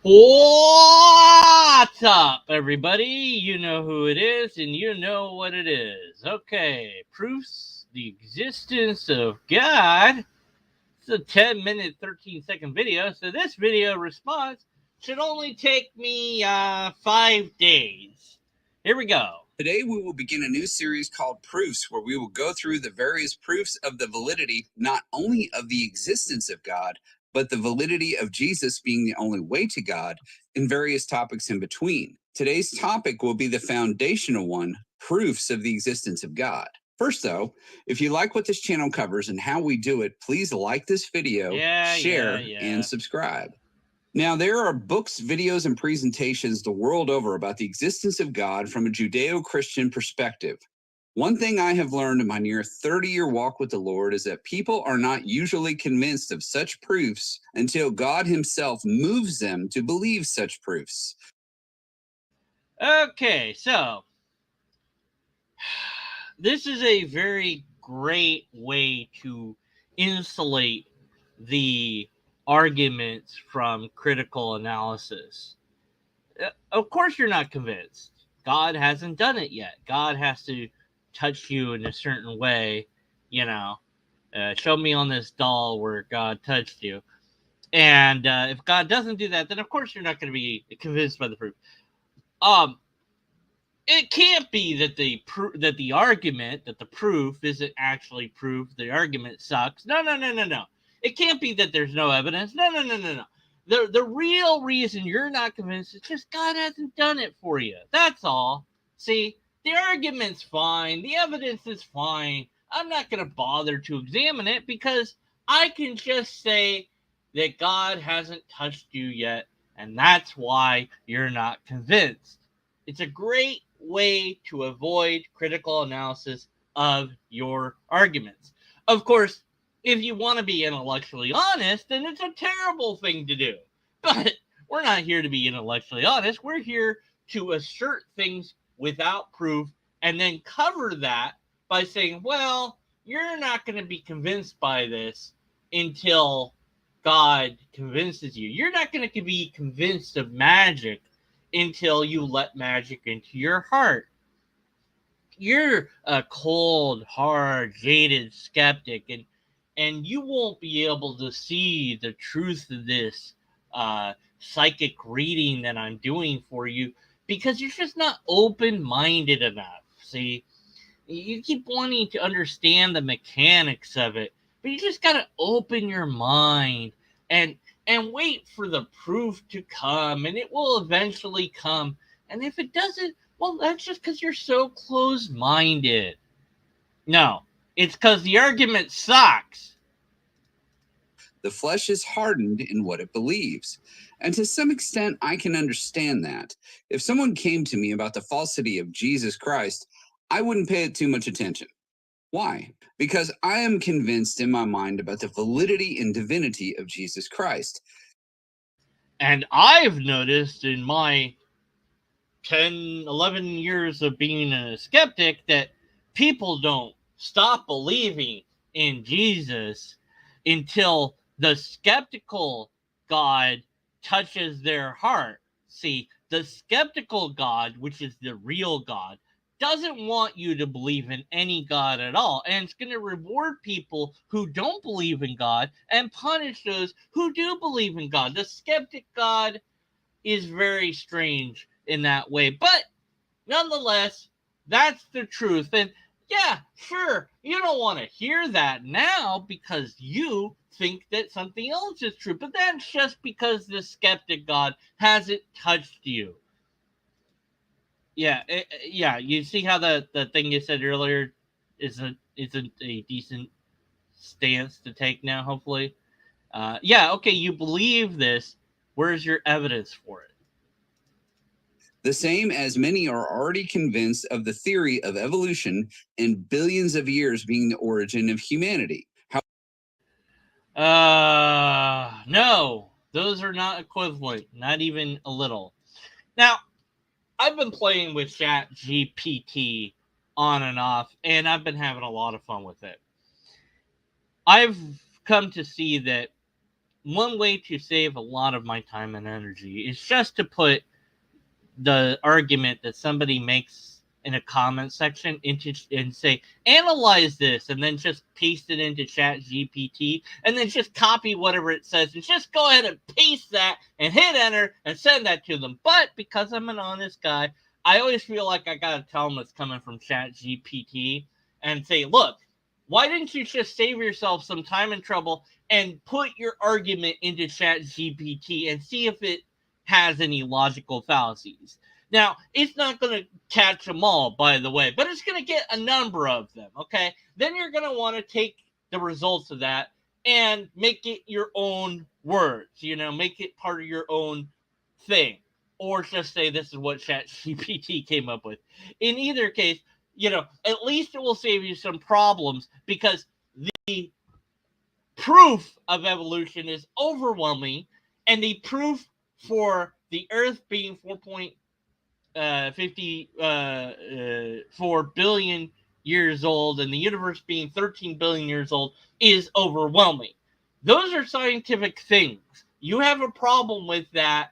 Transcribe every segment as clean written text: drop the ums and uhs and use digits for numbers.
What's up, everybody? You know who it is, and you know what it is. Okay, proofs the existence of God. It's a 10-minute, 13-second video, so this video response should only take me 5 days. Here we go. Today we will begin a new series called Proofs, where we will go through the various proofs of the validity not only of the existence of God, but the validity of Jesus being the only way to God, and various topics in between. Today's topic will be the foundational one, proofs of the existence of God. First though, if you like what this channel covers and how we do it, please like this video, share, and subscribe. Now, there are books, videos, and presentations the world over about the existence of God from a Judeo-Christian perspective. One thing I have learned in my near 30-year walk with the Lord is that people are not usually convinced of such proofs until God himself moves them to believe such proofs. Okay, so this is a very great way to insulate the arguments from critical analysis. Of course, you're not convinced. God hasn't done it yet. God has to touch you in a certain way, you know. Show me on this doll where God touched you. And if God doesn't do that, then of course you're not going to be convinced by the proof. It can't be that the argument, that the proof isn't actually proof. The argument sucks. No. It can't be that there's no evidence. No. The real reason you're not convinced is just God hasn't done it for you. That's all. See, the argument's fine. The evidence is fine. I'm not going to bother to examine it because I can just say that God hasn't touched you yet, and that's why you're not convinced. It's a great way to avoid critical analysis of your arguments. Of course, if you want to be intellectually honest, then it's a terrible thing to do. But we're not here to be intellectually honest. We're here to assert things without proof and then cover that by saying, well, you're not going to be convinced by this until God convinces you. You're not going to be convinced of magic until you let magic into your heart. You're a cold, hard, jaded skeptic, and you won't be able to see the truth of this psychic reading that I'm doing for you because you're just not open-minded enough. See, you keep wanting to understand the mechanics of it, but you just got to open your mind and wait for the proof to come, and it will eventually come. And if it doesn't, well, that's just because you're so closed-minded. No, it's because the argument sucks. The flesh is hardened in what it believes. And to some extent, I can understand that. If someone came to me about the falsity of Jesus Christ, I wouldn't pay it too much attention. Why? Because I am convinced in my mind about the validity and divinity of Jesus Christ. And I've noticed in my 10, 11 years of being a skeptic that people don't stop believing in Jesus until the skeptical God touches their heart. See, the skeptical God, which is the real God, doesn't want you to believe in any God at all. And it's going to reward people who don't believe in God and punish those who do believe in God. The skeptic God is very strange in that way. But nonetheless, that's the truth. And yeah, sure, you don't want to hear that now because you think that something else is true. But that's just because the skeptic God hasn't touched you. Yeah, you see how the thing you said earlier isn't a decent stance to take now, hopefully. Yeah, okay, you believe this. Where's your evidence for it? The same as many are already convinced of the theory of evolution and billions of years being the origin of humanity. No, those are not equivalent, not even a little. Now, I've been playing with Chat GPT on and off, and I've been having a lot of fun with it. I've come to see that one way to save a lot of my time and energy is just to put the argument that somebody makes in a comment section into and say analyze this, and then just paste it into chat gpt, and then just copy whatever it says and just go ahead and paste that and hit enter and send that to them. But because I'm an honest guy, I always feel like I gotta tell them it's coming from chat gpt and say, look, why didn't you just save yourself some time and trouble and put your argument into chat gpt and see if it has any logical fallacies? Now, it's not going to catch them all, by the way, but it's going to get a number of them, okay? Then you're going to want to take the results of that and make it your own words, make it part of your own thing. Or just say this is what ChatGPT came up with. In either case, at least it will save you some problems, because the proof of evolution is overwhelming, and the proof for the Earth being 4 billion years old and the universe being 13 billion years old is overwhelming. Those are scientific things. You have a problem with that,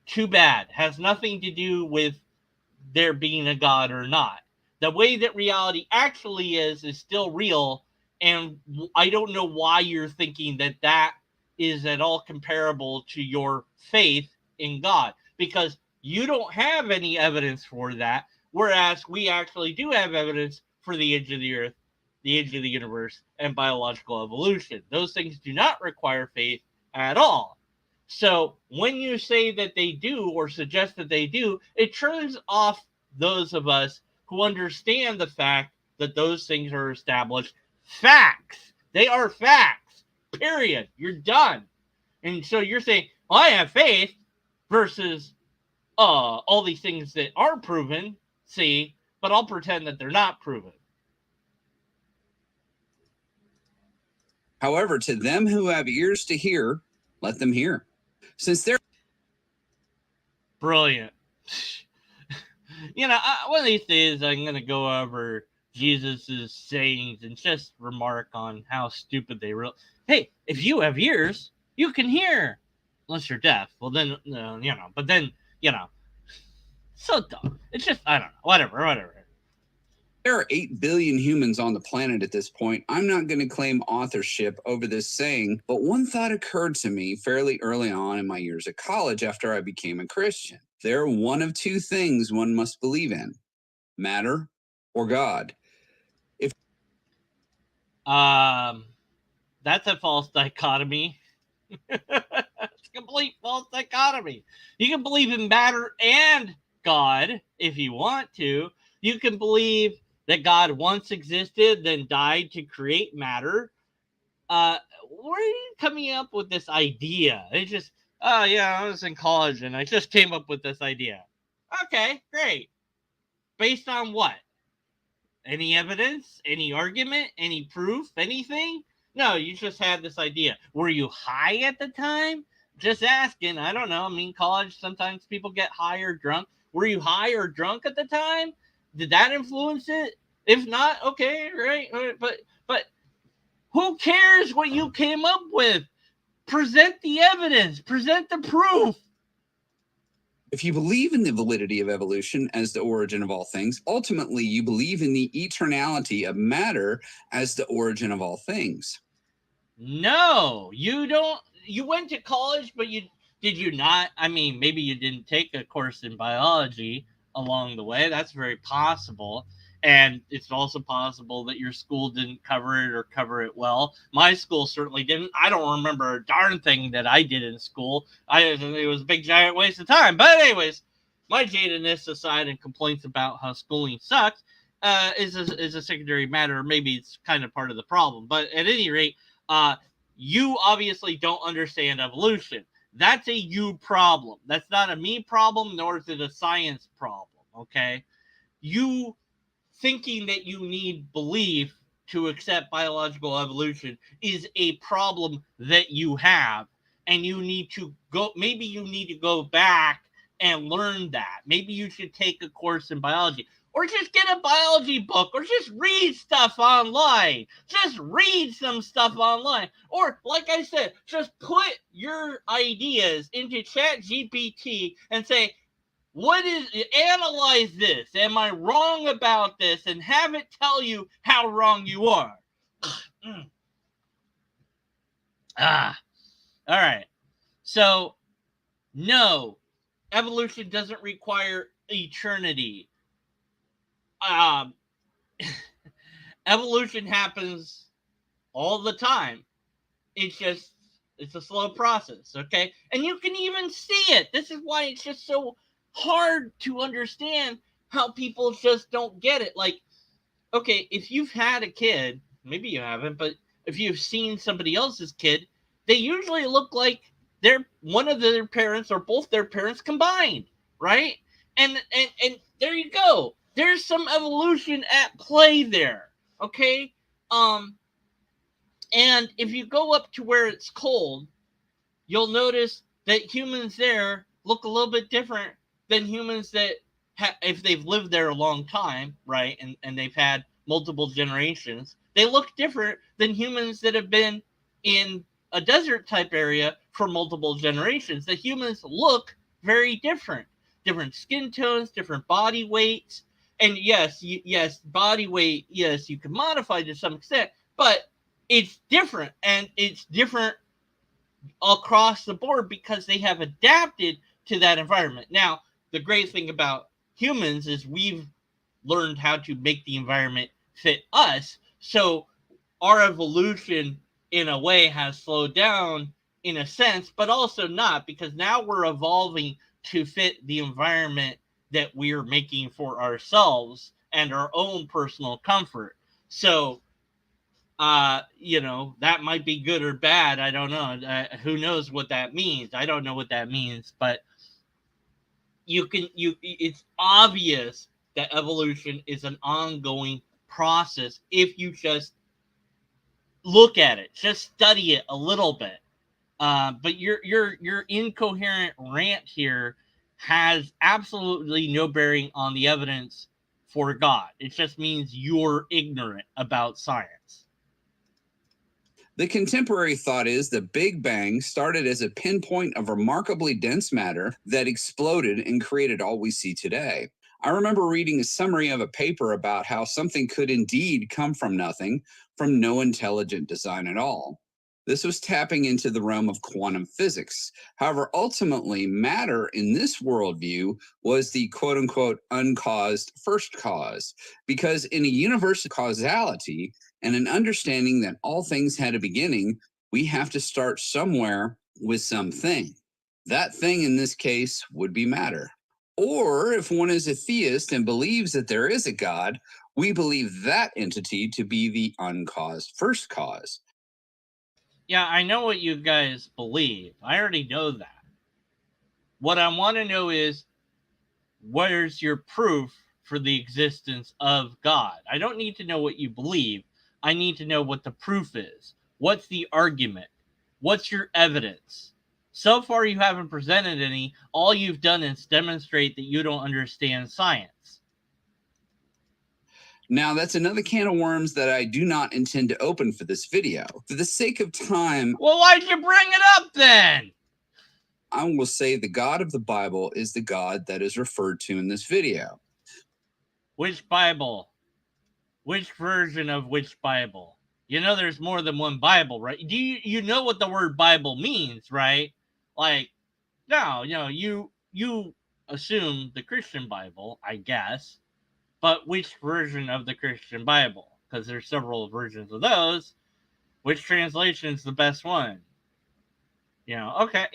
too bad. Has nothing to do with there being a God or not. The way that reality actually is still real, and I don't know why you're thinking that that is at all comparable to your faith in God, because you don't have any evidence for that, whereas we actually do have evidence for the age of the earth, the age of the universe, and biological evolution. Those things do not require faith at all. So when you say that they do or suggest that they do, it turns off those of us who understand the fact that those things are established facts. They are facts, period. You're done. And so you're saying, well, I have faith versus all these things that are proven, see, but I'll pretend that they're not proven. However, to them who have ears to hear, let them hear. Since they're brilliant. One of these days I'm going to go over Jesus's sayings and just remark on how stupid they really. Hey, if you have ears, you can hear. Unless you're deaf. Well, then, but then, so dumb. It's just, I don't know. Whatever. There are 8 billion humans on the planet at this point. I'm not going to claim authorship over this saying, but one thought occurred to me fairly early on in my years at college after I became a Christian. There are one of two things one must believe in: matter or God. That's a false dichotomy. It's a complete false dichotomy. You can believe in matter and God if you want to. You can believe that God once existed, then died to create matter. Where are you coming up with this idea? It's just, oh yeah, I was in college and I just came up with this idea. Okay, great. Based on what? Any evidence? Any argument? Any proof? Anything? No, you just had this idea. Were you high at the time? Just asking. I don't know. I mean, college, sometimes people get high or drunk. Were you high or drunk at the time? Did that influence it? If not, okay, right. But who cares what you came up with? Present the evidence. Present the proof. If you believe in the validity of evolution as the origin of all things, ultimately you believe in the eternality of matter as the origin of all things. No, you don't. You went to college, but did you not? I mean, maybe you didn't take a course in biology along the way. That's very possible. And it's also possible that your school didn't cover it or cover it well. My school certainly didn't. I don't remember a darn thing that I did in school. It was a big giant waste of time. But anyways, my jadedness aside and complaints about how schooling sucks is a secondary matter. Maybe it's kind of part of the problem. But at any rate, you obviously don't understand evolution. That's a you problem. That's not a me problem, nor is it a science problem. Okay, you thinking that you need belief to accept biological evolution is a problem that you have, and you need to go. Maybe you need to go back and learn that. Maybe you should take a course in biology, or just get a biology book, or just read stuff online. Just read some stuff online. Or, like I said, just put your ideas into ChatGPT and say, analyze this. Am I wrong about this? And have it tell you how wrong you are. All right. So, no, evolution doesn't require eternity. Evolution happens all the time. It's a slow process, okay? And you can even see it. This is why it's just so hard to understand how people just don't get it. Like, okay, if you've had a kid, maybe you haven't, but if you've seen somebody else's kid, they usually look like they're one of their parents or both their parents combined, right? And there you go. There's some evolution at play there, okay? And if you go up to where it's cold, you'll notice that humans there look a little bit different than humans that if they've lived there a long time, right, and they've had multiple generations, they look different than humans that have been in a desert type area for multiple generations. The humans look very different. Different skin tones, different body weights. And yes, body weight, yes, you can modify to some extent, but it's different, and it's different across the board because they have adapted to that environment. Now, the great thing about humans is we've learned how to make the environment fit us. So our evolution, in a way, has slowed down in a sense, but also not, because now we're evolving to fit the environment that we're making for ourselves and our own personal comfort. So that might be good or bad. I don't know. Who knows what that means? I don't know what that means, but it's obvious that evolution is an ongoing process if you just look at it, just study it a little bit. But your incoherent rant here has absolutely no bearing on the evidence for God. It just means you're ignorant about science. The contemporary thought is the Big Bang started as a pinpoint of remarkably dense matter that exploded and created all we see today. I remember reading a summary of a paper about how something could indeed come from nothing, from no intelligent design at all. This was tapping into the realm of quantum physics. However, ultimately, matter in this worldview was the quote unquote uncaused first cause, because in a universe of causality, and an understanding that all things had a beginning, we have to start somewhere with something. That thing in this case would be matter. Or if one is a theist and believes that there is a God, we believe that entity to be the uncaused first cause. Yeah, I know what you guys believe. I already know that. What I want to know is, where's your proof for the existence of God? I don't need to know what you believe. I need to know what the proof is. What's the argument? What's your evidence? So far, you haven't presented any. All you've done is demonstrate that you don't understand science. Now, that's another can of worms that I do not intend to open for this video. For the sake of time, well, why'd you bring it up then? I will say the God of the Bible is the God that is referred to in this video. Which Bible? Which version of which Bible? You know there's more than one Bible, right? Do you know what the word Bible means, right? Like, no, you assume the Christian Bible, I guess. But which version of the Christian Bible? Because there's several versions of those. Which translation is the best one? Okay,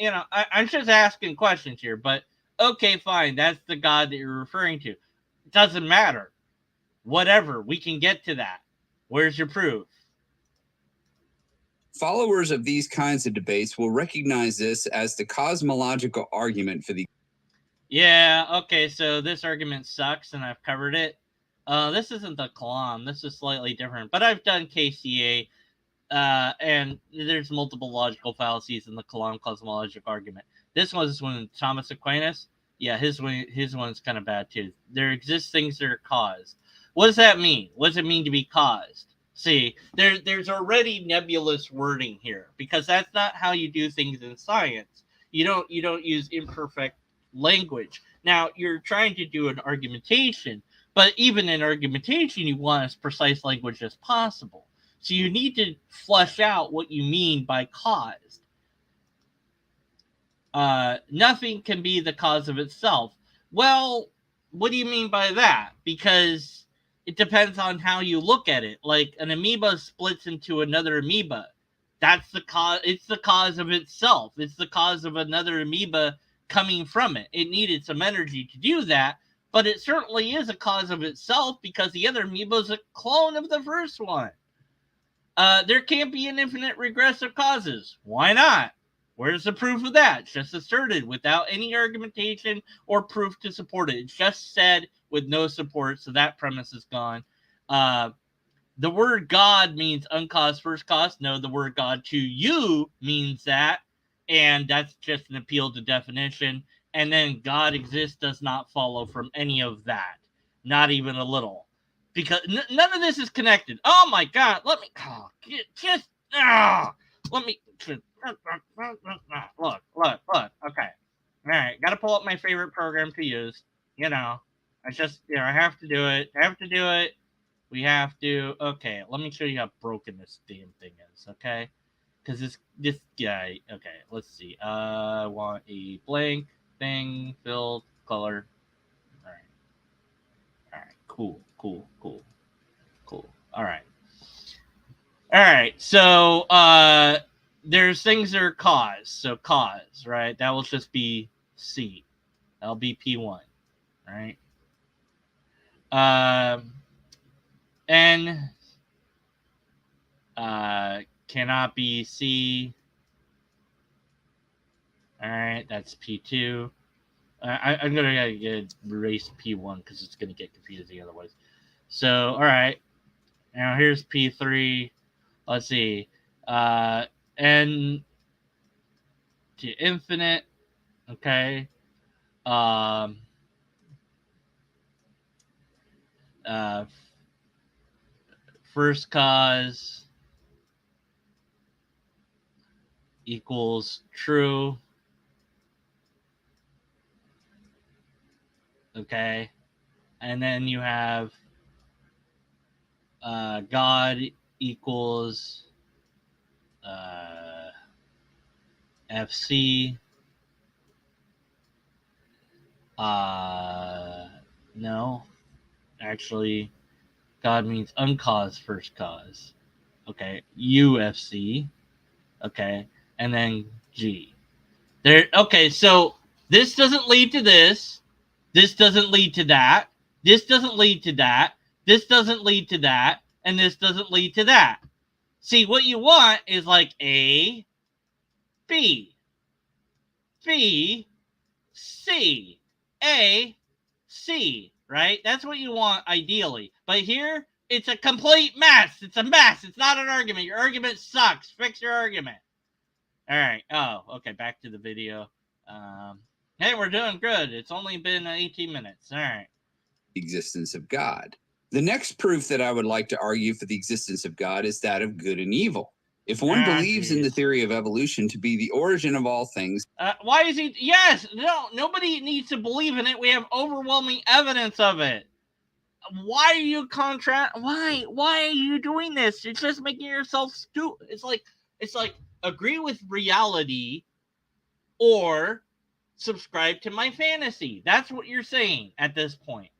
I'm just asking questions here, but okay, fine. That's the God that you're referring to. It doesn't matter. Whatever, we can get to that. Where's your proof? Followers of these kinds of debates will recognize this as the cosmological argument for the... Yeah, okay, so this argument sucks, and I've covered it. This isn't the Kalam. This is slightly different, but I've done KCA, and there's multiple logical fallacies in the Kalam cosmological argument. This was when Thomas Aquinas. Yeah, his one's kind of bad too. There exist things that are caused. What does that mean? What does it mean to be caused? See, there's already nebulous wording here because that's not how you do things in science. You don't use imperfect language. Now you're trying to do an argumentation, but even in argumentation, you want as precise language as possible. So you need to flesh out what you mean by caused. Nothing can be the cause of itself. Well, what do you mean by that? Because it depends on how you look at it. Like an amoeba splits into another amoeba. That's the cause. It's the cause of itself. It's the cause of another amoeba coming from it. It needed some energy to do that, but it certainly is a cause of itself because the other amoeba is a clone of the first one. There can't be an infinite regressive causes. Why not? Where's the proof of that? It's just asserted without any argumentation or proof to support it. It's just said with no support, so that premise is gone. The word God means uncaused first cause. No, the word God to you means that, and that's just an appeal to definition. And then God exists does not follow from any of that, not even a little, because none of this is connected. Oh my God, let me let me look. Okay, all right, got to pull up my favorite program to use. I have to do it. We have to. Okay, let me show you how broken this damn thing is. Okay, because this guy. Okay, let's see. I want a blank thing, filled color. All right. Cool. All right. So there's things that are cause. So cause, right? That will just be C. That'll be P1, right? N cannot be C. All right, that's P2. I'm going to erase P1 because it's going to get confusing otherwise. So, all right. Now here's P3. Let's see. N to infinite. Okay. First cause equals true. Okay. And then you have God equals FC. No. Actually, God means uncaused first cause. Okay. UFC. Okay. And then G. There. Okay. So this doesn't lead to this. This doesn't lead to that. This doesn't lead to that. This doesn't lead to that. And this doesn't lead to that. See, what you want is like A, B, B, C, A, C, right? That's what you want ideally. But here, it's a complete mess. It's a mess. It's not an argument. Your argument sucks. Fix your argument. All right. Oh, okay. Back to the video. Hey, we're doing good. It's only been 18 minutes. All right. Existence of God. The next proof that I would like to argue for the existence of God is that of good and evil. If one believes in the theory of evolution to be the origin of all things, why is he? Yes, no, nobody needs to believe in it. We have overwhelming evidence of it. Why are you Why are you doing this? It's just making yourself stupid. It's like agree with reality or subscribe to my fantasy. That's what you're saying at this point.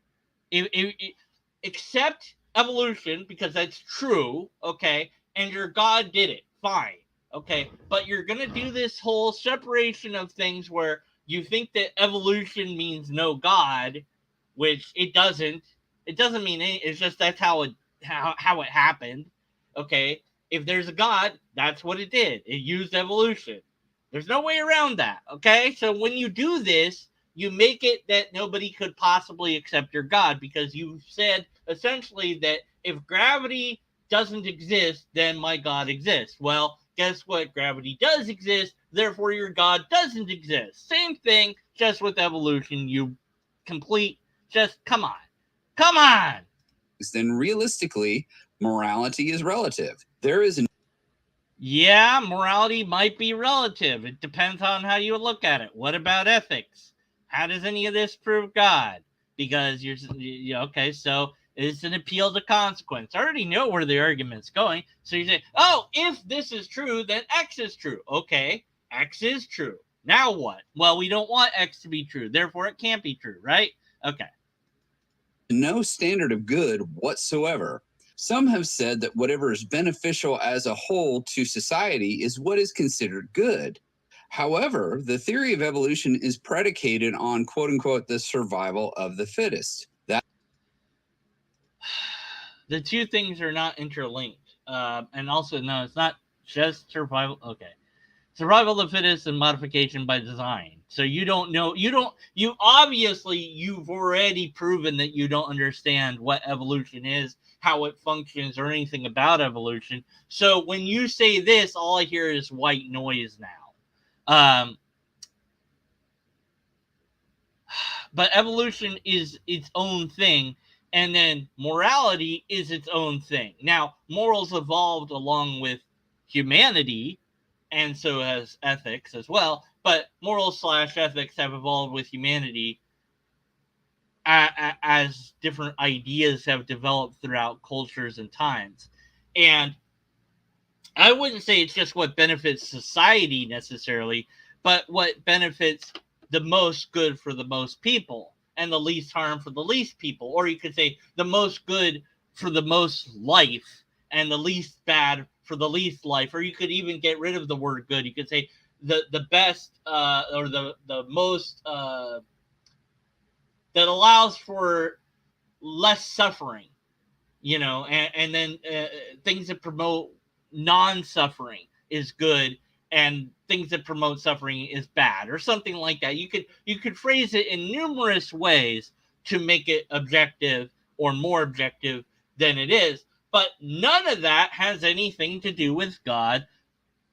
Accept evolution because that's true, okay, and your God did it, fine, okay, but you're gonna do this whole separation of things where you think that evolution means no God, which it doesn't. It doesn't mean any. It's just that's how it happened, okay. If there's a God, that's what it did. It used evolution. There's no way around that, okay. So when you do this, you make it that nobody could possibly accept your God because you said essentially that if gravity doesn't exist, then my God exists. Well, guess what? Gravity does exist, therefore your God doesn't exist. Same thing, just with evolution, you complete, just come on. Then realistically, morality is relative. There is an Yeah, morality might be relative. It depends on how you look at it. What about ethics? How does any of this prove God? Because okay, so it's an appeal to consequence. I already know where the argument's going. So you say, oh, if this is true, then X is true. Okay, X is true. Now what? Well, we don't want X to be true. Therefore, it can't be true, right? Okay. no standard of good whatsoever. Some have said that whatever is beneficial as a whole to society is what is considered good. However, the theory of evolution is predicated on quote unquote the survival of the fittest. That The two things are not interlinked. And also, no, it's not just survival. Okay. Survival of the fittest and modification by design. So you don't know, you obviously, you've already proven that you don't understand what evolution is, how it functions, or anything about evolution. So when you say this, all I hear is white noise now. But evolution is its own thing, and then morality is its own thing. Now, morals evolved along with humanity, and so has ethics as well. But morals / ethics have evolved with humanity as different ideas have developed throughout cultures and times. And I wouldn't say it's just what benefits society necessarily, but what benefits the most good for the most people and the least harm for the least people. Or you could say the most good for the most life and the least bad for the least life. Or you could even get rid of the word good. You could say the best or the most that allows for less suffering, and then things that promote non-suffering is good, and things that promote suffering is bad, or something like that. You could phrase it in numerous ways to make it objective or more objective than it is, but none of that has anything to do with God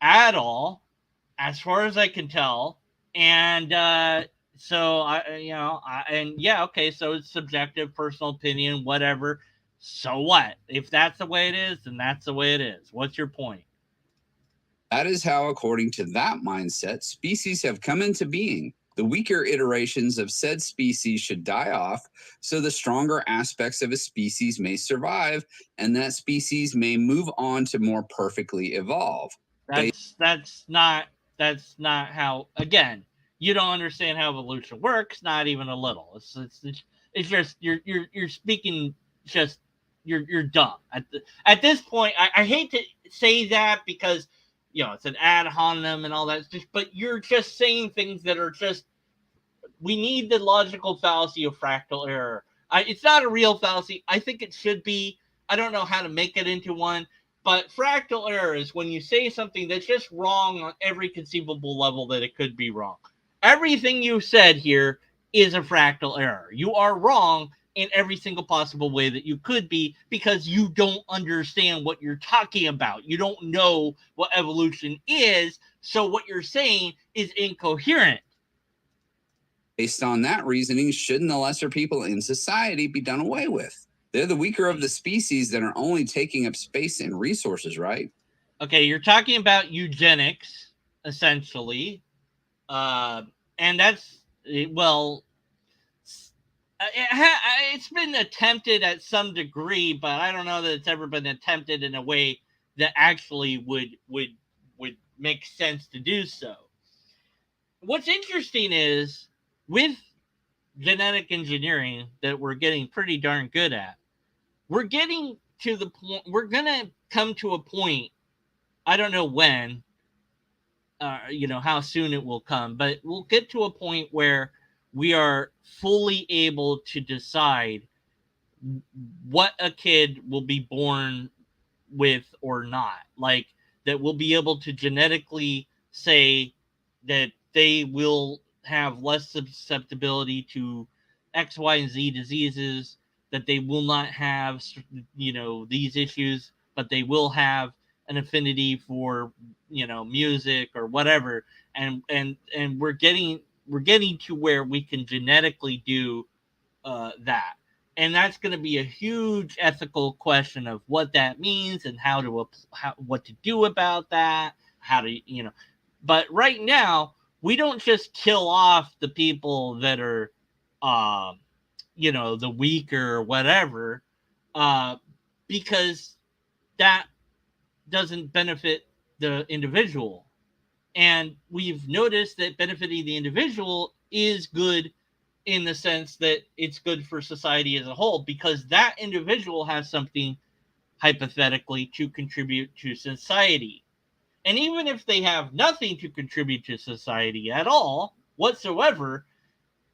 at all, as far as I can tell. And so okay, so it's subjective, personal opinion, whatever. So what? If that's the way it is, then that's the way it is. What's your point? is how, according to that mindset, species have come into being. The weaker iterations of said species should die off so the stronger aspects of a species may survive and that species may move on to more perfectly evolve. That's not how. Again, you don't understand how evolution works, not even a little. It's just you're speaking just you're dumb at this point. I hate to say that because it's an ad hominem and all that, but you're just saying things that are just, we need the logical fallacy of fractal error. It's not a real fallacy. I think it should be. I don't know how to make it into one, but fractal error is when you say something that's just wrong on every conceivable level that it could be wrong. Everything you said here is a fractal error. You are wrong in every single possible way that you could be because you don't understand what you're talking about. You don't know what evolution is, so what you're saying is incoherent. Based on that reasoning, shouldn't the lesser people in society be done away with? They're the weaker of the species that are only taking up space and resources, right? Okay, you're talking about eugenics, essentially. And that's, well, it's been attempted at some degree, but I don't know that it's ever been attempted in a way that actually would make sense to do so. What's interesting is with genetic engineering that we're getting pretty darn good at, we're getting to the point, we're going to come to a point, I don't know when, how soon it will come, but we'll get to a point where we are fully able to decide what a kid will be born with or not. Like, that we'll be able to genetically say that they will have less susceptibility to X, Y, and Z diseases, that they will not have, these issues, but they will have an affinity for, music or whatever. And we're getting getting to where we can genetically do that. And that's going to be a huge ethical question of what that means and what to do about that, how to, but right now we don't just kill off the people that are, the weaker or whatever, uh, because that doesn't benefit the individual. And we've noticed that benefiting the individual is good in the sense that it's good for society as a whole, because that individual has something hypothetically to contribute to society. And even if they have nothing to contribute to society at all whatsoever,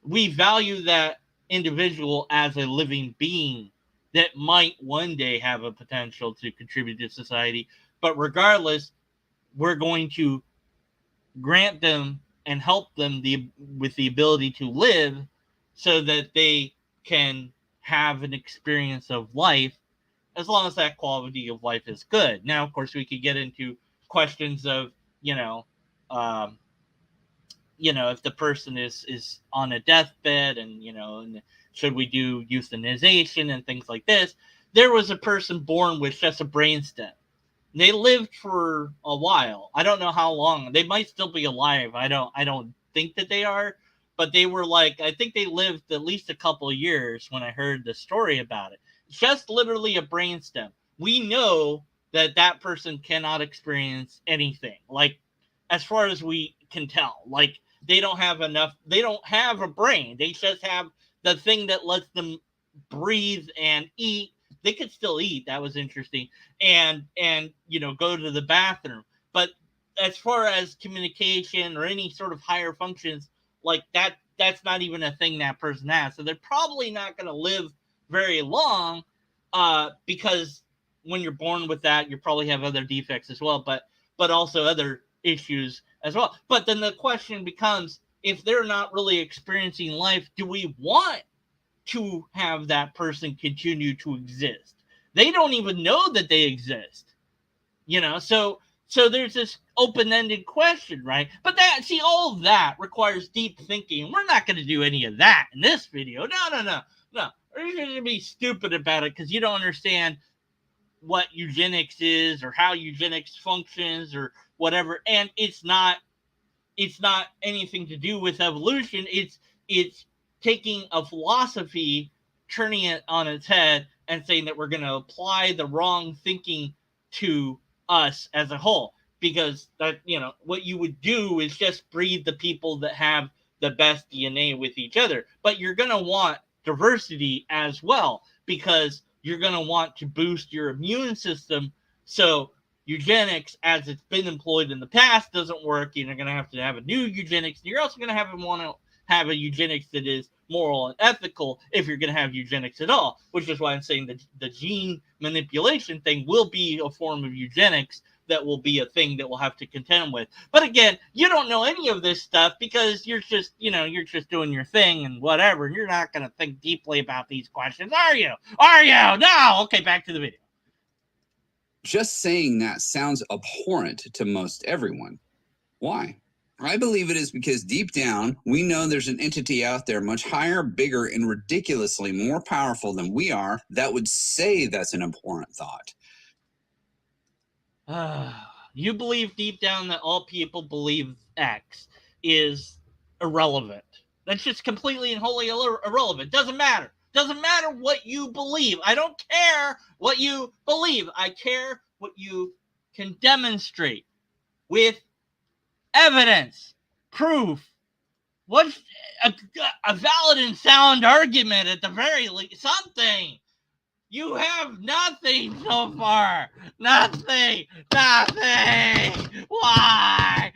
we value that individual as a living being that might one day have a potential to contribute to society. But regardless, we're going to grant them and help them with the ability to live so that they can have an experience of life, as long as that quality of life is good. Now, of course, we could get into questions of, um, if the person is on a deathbed, and should we do euthanization and things like this. There was a person born with just a brainstem. They lived for a while. I don't know how long. They might still be alive. I don't think that they are, but they were like, I think they lived at least a couple of years when I heard the story about it. Just literally a brainstem. We know that that person cannot experience anything. Like, as far as we can tell, like, they don't have a brain. They just have the thing that lets them breathe and eat. They could still eat. That was interesting. And go to the bathroom. But as far as communication or any sort of higher functions like that's not even a thing that person has. So they're probably not going to live very long, because when you're born with that, you probably have other defects as well, but also other issues as well. But then the question becomes, if they're not really experiencing life, do we want to have that person continue to exist? They don't even know that they exist, so there's this open-ended question, right? But all of that requires deep thinking. We're not going to do any of that in this video. No. You're going to be stupid about it because you don't understand what eugenics is or how eugenics functions or whatever. And it's not anything to do with evolution. It's taking a philosophy, turning it on its head, and saying that we're going to apply the wrong thinking to us as a whole. Because that, what you would do is just breed the people that have the best DNA with each other. But you're going to want diversity as well, because you're going to want to boost your immune system. So eugenics, as it's been employed in the past, doesn't work. You're going to have a new eugenics. You're also going to want to have a eugenics that is moral and ethical, if you're going to have eugenics at all, which is why I'm saying that the gene manipulation thing will be a form of eugenics that will be a thing that we'll have to contend with. But again, you don't know any of this stuff because you're just doing your thing and whatever. You're not going to think deeply about these questions, are you? No. Okay, back to the video. Just saying that sounds abhorrent to most everyone. Why? I believe it is because deep down, we know there's an entity out there much higher, bigger, and ridiculously more powerful than we are that would say that's an abhorrent thought. You believe deep down that all people believe X is irrelevant. That's just completely and wholly irrelevant. Doesn't matter. Doesn't matter what you believe. I don't care what you believe. I care what you can demonstrate with evidence, proof. What's a valid and sound argument at the very least? Something. You have nothing so far. Nothing. Why?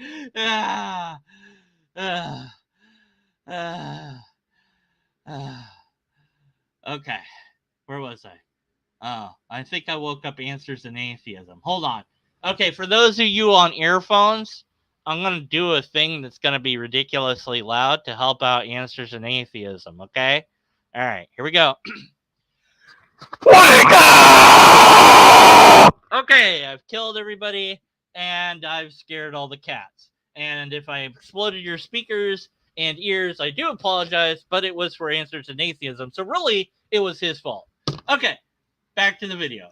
Okay. Where was I? Oh, I think I woke up Answers in Atheism. Hold on. Okay, for those of you on earphones, I'm going to do a thing that's going to be ridiculously loud to help out Answers in Atheism, okay? All right, here we go. Wake up! Okay, I've killed everybody, and I've scared all the cats. And if I've exploded your speakers and ears, I do apologize, but it was for answers in atheism. So really, it was his fault. Okay, back to the video.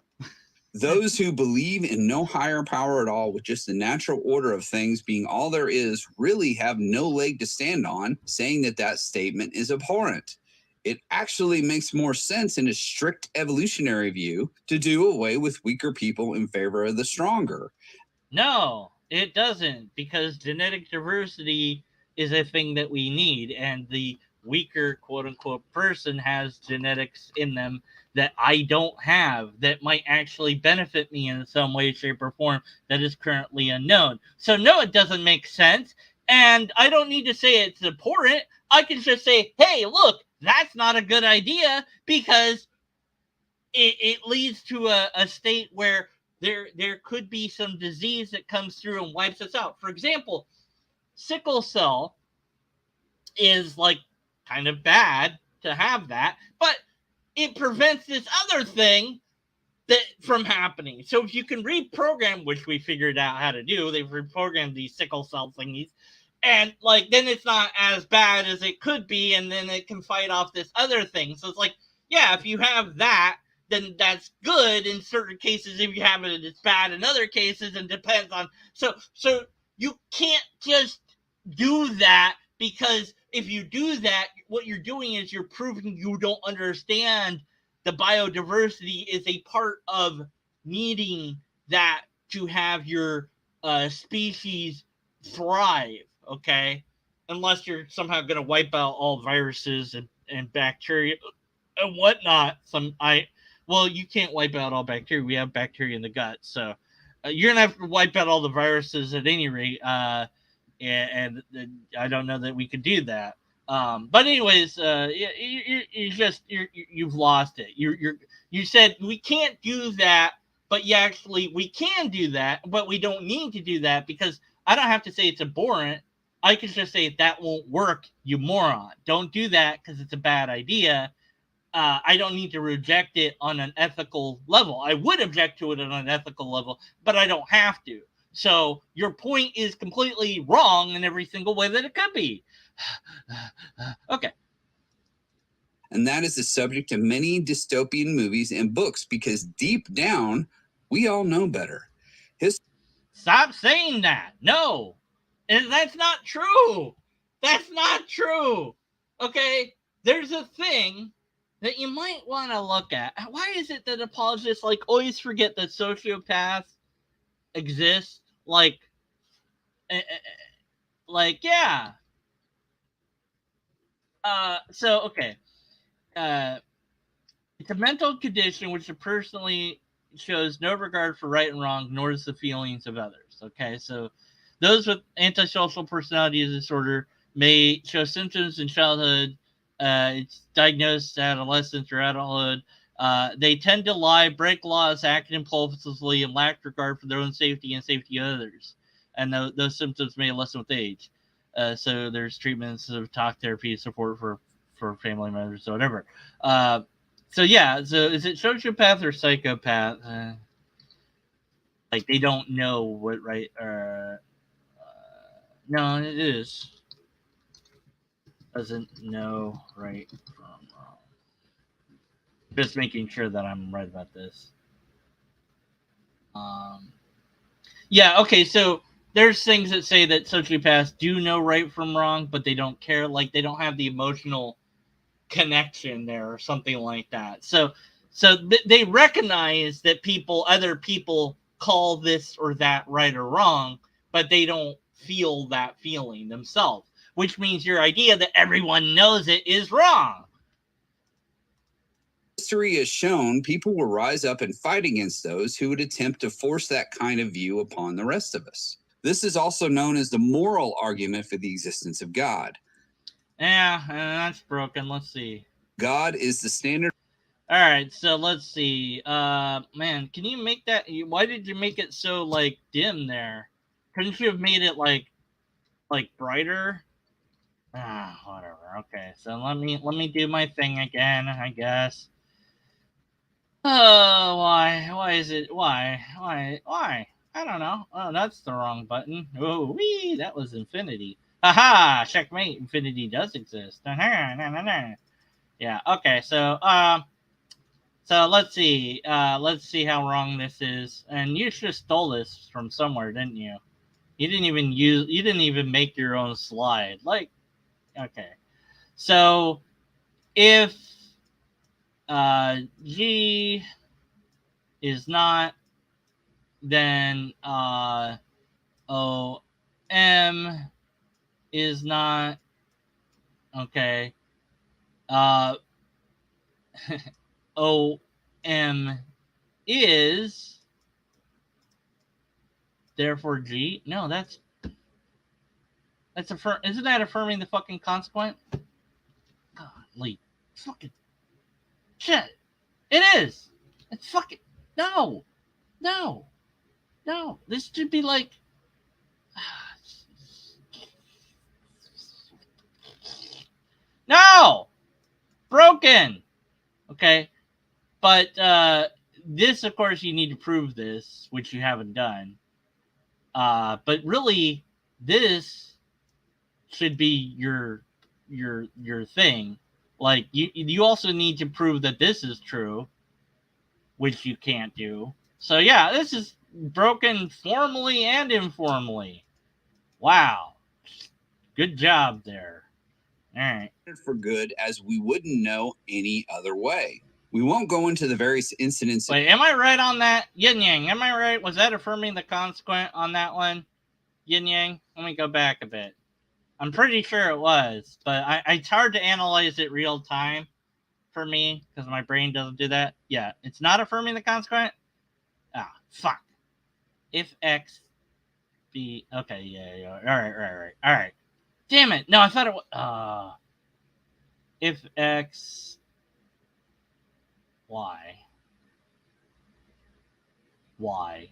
Those who believe in no higher power at all, with just the natural order of things being all there is, really have no leg to stand on, saying that that statement is abhorrent. It actually makes more sense in a strict evolutionary view to do away with weaker people in favor of the stronger. No, it doesn't, because genetic diversity is a thing that we need, and the weaker quote unquote person has genetics in them that I don't have that might actually benefit me in some way, shape, or form that is currently unknown. So, no, it doesn't make sense. And I don't need to say it's important. I can just say, hey, look, that's not a good idea, because it leads to a state where there could be some disease that comes through and wipes us out. For example, sickle cell is like kind of bad to have that, but it prevents this other thing that from happening. So if you can reprogram, which we figured out how to do, they've reprogrammed these sickle cell thingies, and like then it's not as bad as it could be, and then it can fight off this other thing. So it's like, yeah, if you have that, then that's good in certain cases. If you have it, it's bad in other cases, and depends on. So you can't just do that, because if you do that, what you're doing is you're proving you don't understand the biodiversity is a part of needing that to have your species thrive, okay? Unless you're somehow going to wipe out all viruses and bacteria and whatnot. Well, you can't wipe out all bacteria. We have bacteria in the gut, so you're gonna have to wipe out all the viruses at any rate. And I don't know that we could do that. But anyways, you've lost it. You said we can't do that, but we can do that, but we don't need to do that, because I don't have to say it's abhorrent. I can just say that won't work, you moron. Don't do that because it's a bad idea. I don't need to reject it on an ethical level. I would object to it on an ethical level, but I don't have to. So your point is completely wrong in every single way that it could be. Okay. And that is the subject of many dystopian movies and books, because deep down, we all know better. Stop saying that. No. And that's not true. That's not true. Okay? There's a thing that you might want to look at. Why is it that apologists like always forget that sociopaths exist? Yeah. So okay. It's a mental condition which personally shows no regard for right and wrong, nor is the feelings of others. Okay, so those with antisocial personality disorder may show symptoms in childhood. It's diagnosed at adolescence or adulthood. They tend to lie, break laws, act impulsively, and lack regard for their own safety and safety of others. And those symptoms may lessen with age. So there's treatments of talk therapy, support for family members or whatever. So is it sociopath or psychopath? Like they don't know what right no, it is. Doesn't know right from wrong. Just making sure that I'm right about this. Yeah, okay, so there's things that say that sociopaths do know right from wrong, but they don't care. Like they don't have the emotional connection there or something like that. So they recognize that other people call this or that right or wrong, but they don't feel that feeling themselves, which means your idea that everyone knows it is wrong. History has shown people will rise up and fight against those who would attempt to force that kind of view upon the rest of us. This is also known as the moral argument for the existence of God. Yeah, that's broken. Let's see. God is the standard. All right, so let's see. Man, can you make that? Why did you make it so like dim there? Couldn't you have made it like brighter? Whatever. Okay, so let me do my thing again, I guess. Oh, why is it? Why? I don't know. Oh, that's the wrong button. Oh, wee, that was infinity. Aha! Checkmate. Infinity does exist. Yeah. Okay. So let's see. Let's see how wrong this is. And you just stole this from somewhere, didn't you? You didn't even use. You didn't even make your own slide. Like, okay. So if G is not, then O M is not. Okay. Uh, O M is, therefore G. No, that's isn't that affirming the fucking consequent? Golly, fucking shit. It is. It's fucking no, no, no. This should be like. No, broken. Okay, but this, of course, you need to prove this, which you haven't done. But really, this should be your thing. Like you also need to prove that this is true, which you can't do. So yeah, this is broken formally and informally. Wow, good job there. All right. For good as we wouldn't know any other way. We won't go into the various incidents. Wait, am I right on that? Yin Yang, am I right? Was that affirming the consequent on that one? Yin Yang? Let me go back a bit. I'm pretty sure it was, but it's hard to analyze it real time for me because my brain doesn't do that. Yeah, it's not affirming the consequent? Ah, fuck. If X be... Okay, yeah. All right. Damn it. No, I thought it was... if X... Y,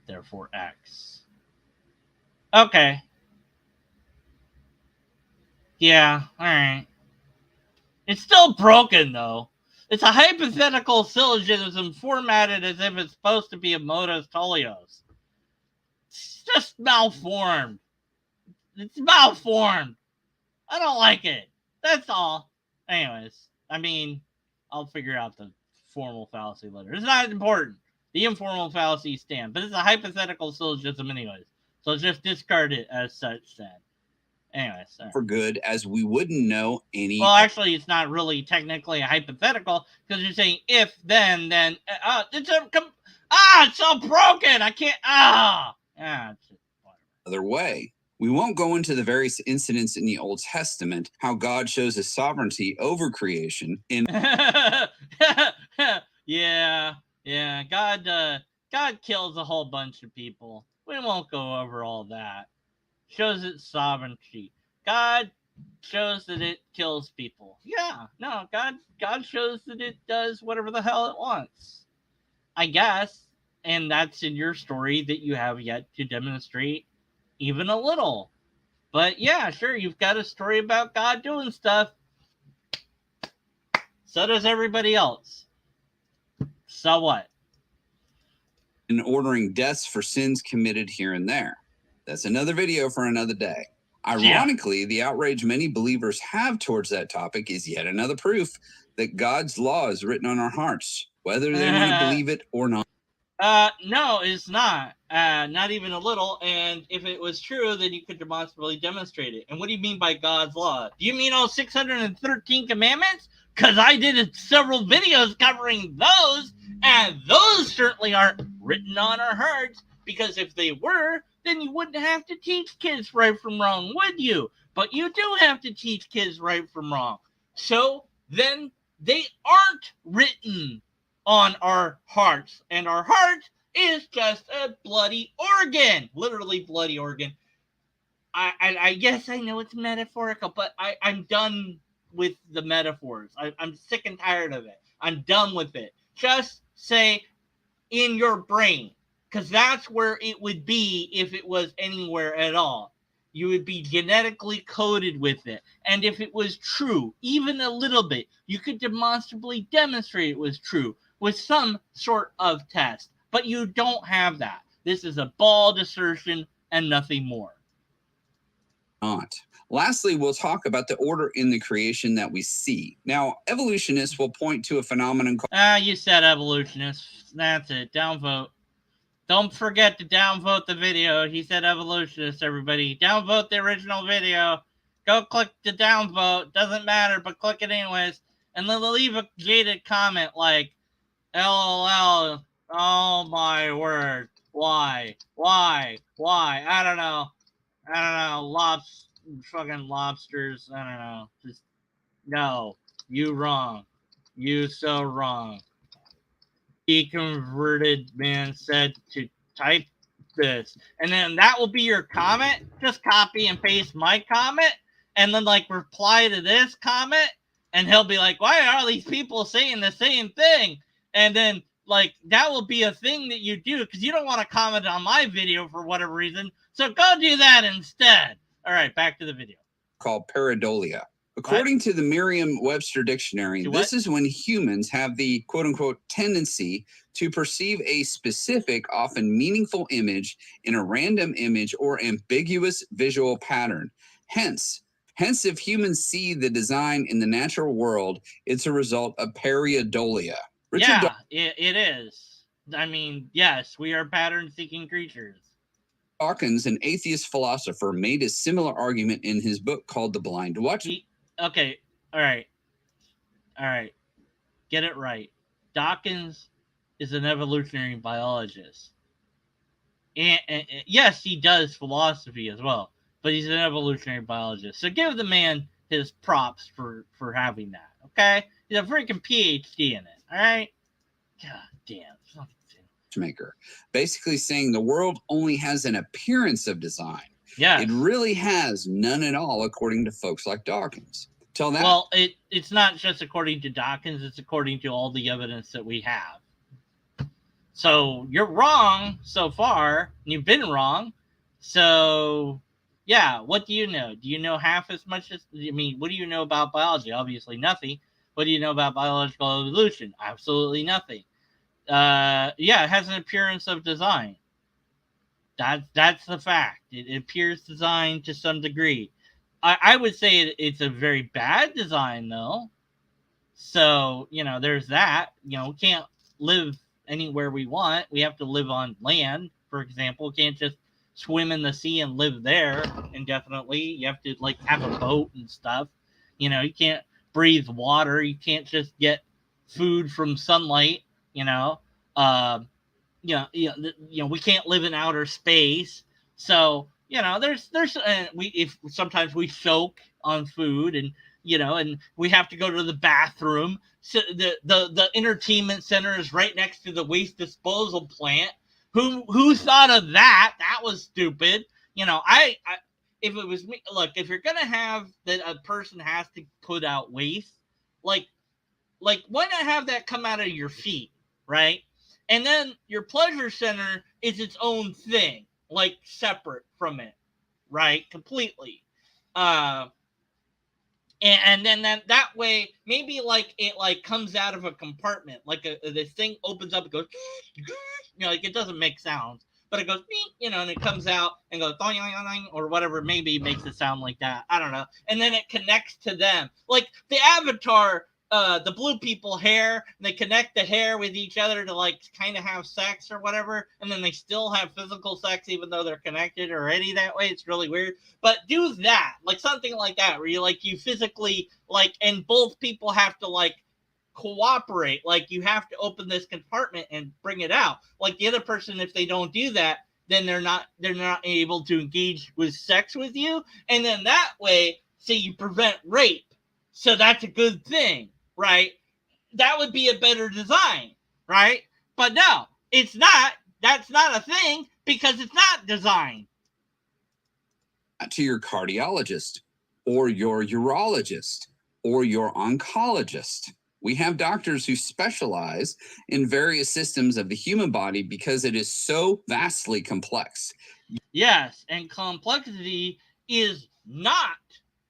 therefore X. Okay. Yeah, alright. It's still broken, though. It's a hypothetical syllogism formatted as if it's supposed to be a modus tolios. It's just malformed. It's malformed. I don't like it. That's all. Anyways, I mean, I'll figure out the formal fallacy later. It's not important. The informal fallacy stands, but it's a hypothetical syllogism anyways. So just discard it as such then. Anyways, sorry. For good as we wouldn't know any. Well, actually, it's not really technically a hypothetical because you're saying if, then. It's so broken. I can't. Other way. We won't go into the various incidents in the Old Testament, how God shows his sovereignty over creation in. Yeah. God kills a whole bunch of people. We won't go over all that. Shows its sovereignty. God shows that it kills people. Yeah, no, God shows that it does whatever the hell it wants. I guess. And that's in your story that you have yet to demonstrate even a little. But yeah, sure, you've got a story about God doing stuff. So does everybody else. So what? And ordering deaths for sins committed here and there. That's another video for another day. Ironically, the outrage many believers have towards that topic is yet another proof that God's law is written on our hearts, whether they want to believe it or not. No, it's not. Not even a little. And if it was true, then you could demonstrably demonstrate it. And what do you mean by God's law? Do you mean all 613 commandments? Because I did several videos covering those, and those certainly aren't written on our hearts. Because if they were, then you wouldn't have to teach kids right from wrong, would you? But you do have to teach kids right from wrong. So then they aren't written on our hearts, and our heart is just a bloody organ, literally bloody organ. I guess I know it's metaphorical, but I'm done with the metaphors. I'm sick and tired of it. I'm done with it. Just say in your brain, because that's where it would be if it was anywhere at all. You would be genetically coded with it. And if it was true, even a little bit, you could demonstrably demonstrate it was true with some sort of test. But you don't have that. This is a bald assertion and nothing more. not. Lastly, we'll talk about the order in the creation that we see. Now, evolutionists will point to a phenomenon called... You said evolutionists. That's it. Downvote. Don't forget to downvote the video. He said evolutionists, everybody. Downvote the original video. Go click the downvote. Doesn't matter, but click it anyways. And then leave a jaded comment like, LOL. Oh my word. Why? I don't know. Fucking lobsters. I don't know. Just, no. You wrong. You so wrong. Deconverted man said to type this, and then that will be your comment. Just copy and paste my comment, and then like reply to this comment, and he'll be like, why are all these people saying the same thing? And then like that will be a thing that you do, because you don't want to comment on my video for whatever reason, so go do that instead. All right, back to the video. Called pareidolia. According to the Merriam-Webster dictionary, this is when humans have the quote-unquote tendency to perceive a specific, often meaningful image in a random image or ambiguous visual pattern. Hence, if humans see the design in the natural world, it's a result of pareidolia. It is. I mean, yes, we are pattern-seeking creatures. Dawkins, an atheist philosopher, made a similar argument in his book called The Blind Watcher. Okay, all right. Get it right. Dawkins is an evolutionary biologist. And yes, he does philosophy as well, but he's an evolutionary biologist. So give the man his props for having that, okay? He's a freaking PhD in it, all right? God damn. Maker, basically saying the world only has an appearance of design. Yeah, it really has none at all, according to folks like Dawkins. Tell that. Well, it's not just according to Dawkins; it's according to all the evidence that we have. So you're wrong so far. You've been wrong. So yeah, what do you know? Do you know half as much as? I mean, what do you know about biology? Obviously nothing. What do you know about biological evolution? Absolutely nothing. Yeah, it has an appearance of design. That's the fact. It appears designed to some degree. I would say it's a very bad design, though. So, there's that. We can't live anywhere we want. We have to live on land, for example. We can't just swim in the sea and live there indefinitely. You have to, have a boat and stuff. You can't breathe water. You can't just get food from sunlight. We can't live in outer space. So, if sometimes we soak on food, and and we have to go to the bathroom. So the entertainment center is right next to the waste disposal plant. Who thought of that? That was stupid. I if it was me, look, if you're gonna have that a person has to put out waste, why not have that come out of your feet, right? And then your pleasure center is its own thing, separate from it, right? Completely. And then that way, maybe it comes out of a compartment, this thing opens up, it goes, it doesn't make sounds, but it goes, and it comes out and goes, or whatever, maybe makes it sound like that. I don't know. And then it connects to them, like the Avatar. The blue people hair, they connect the hair with each other to kind of have sex or whatever, and then they still have physical sex even though they're connected already that way. It's really weird, but do that, something like that, where you physically and both people have to cooperate. You have to open this compartment and bring it out. The other person, if they don't do that, then they're not able to engage with sex with you, and then that way, say you prevent rape. So that's a good thing, right? That would be a better design, right? But no, it's not. That's not a thing because it's not designed. To your cardiologist or your urologist or your oncologist. We have doctors who specialize in various systems of the human body because it is so vastly complex. Yes, and complexity is not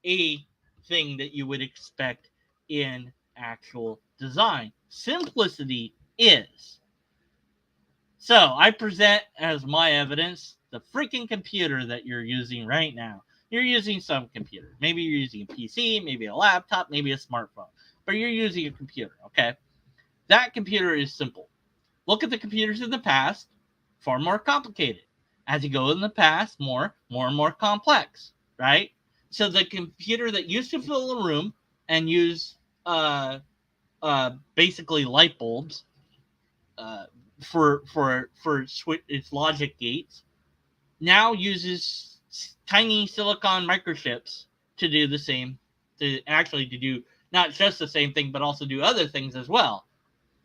a thing that you would expect in actual design. Simplicity is. So I present as my evidence the freaking computer that you're using right now. You're using some computer. Maybe you're using a PC, maybe a laptop, maybe a smartphone, but you're using a computer, okay? That computer is simple. Look at the computers in the past, far more complicated. As you go in the past, more and more complex, right? So the computer that used to fill a room and use basically light bulbs uh, for its logic gates now uses tiny silicon microchips to do the same, to do not just the same thing but also do other things as well.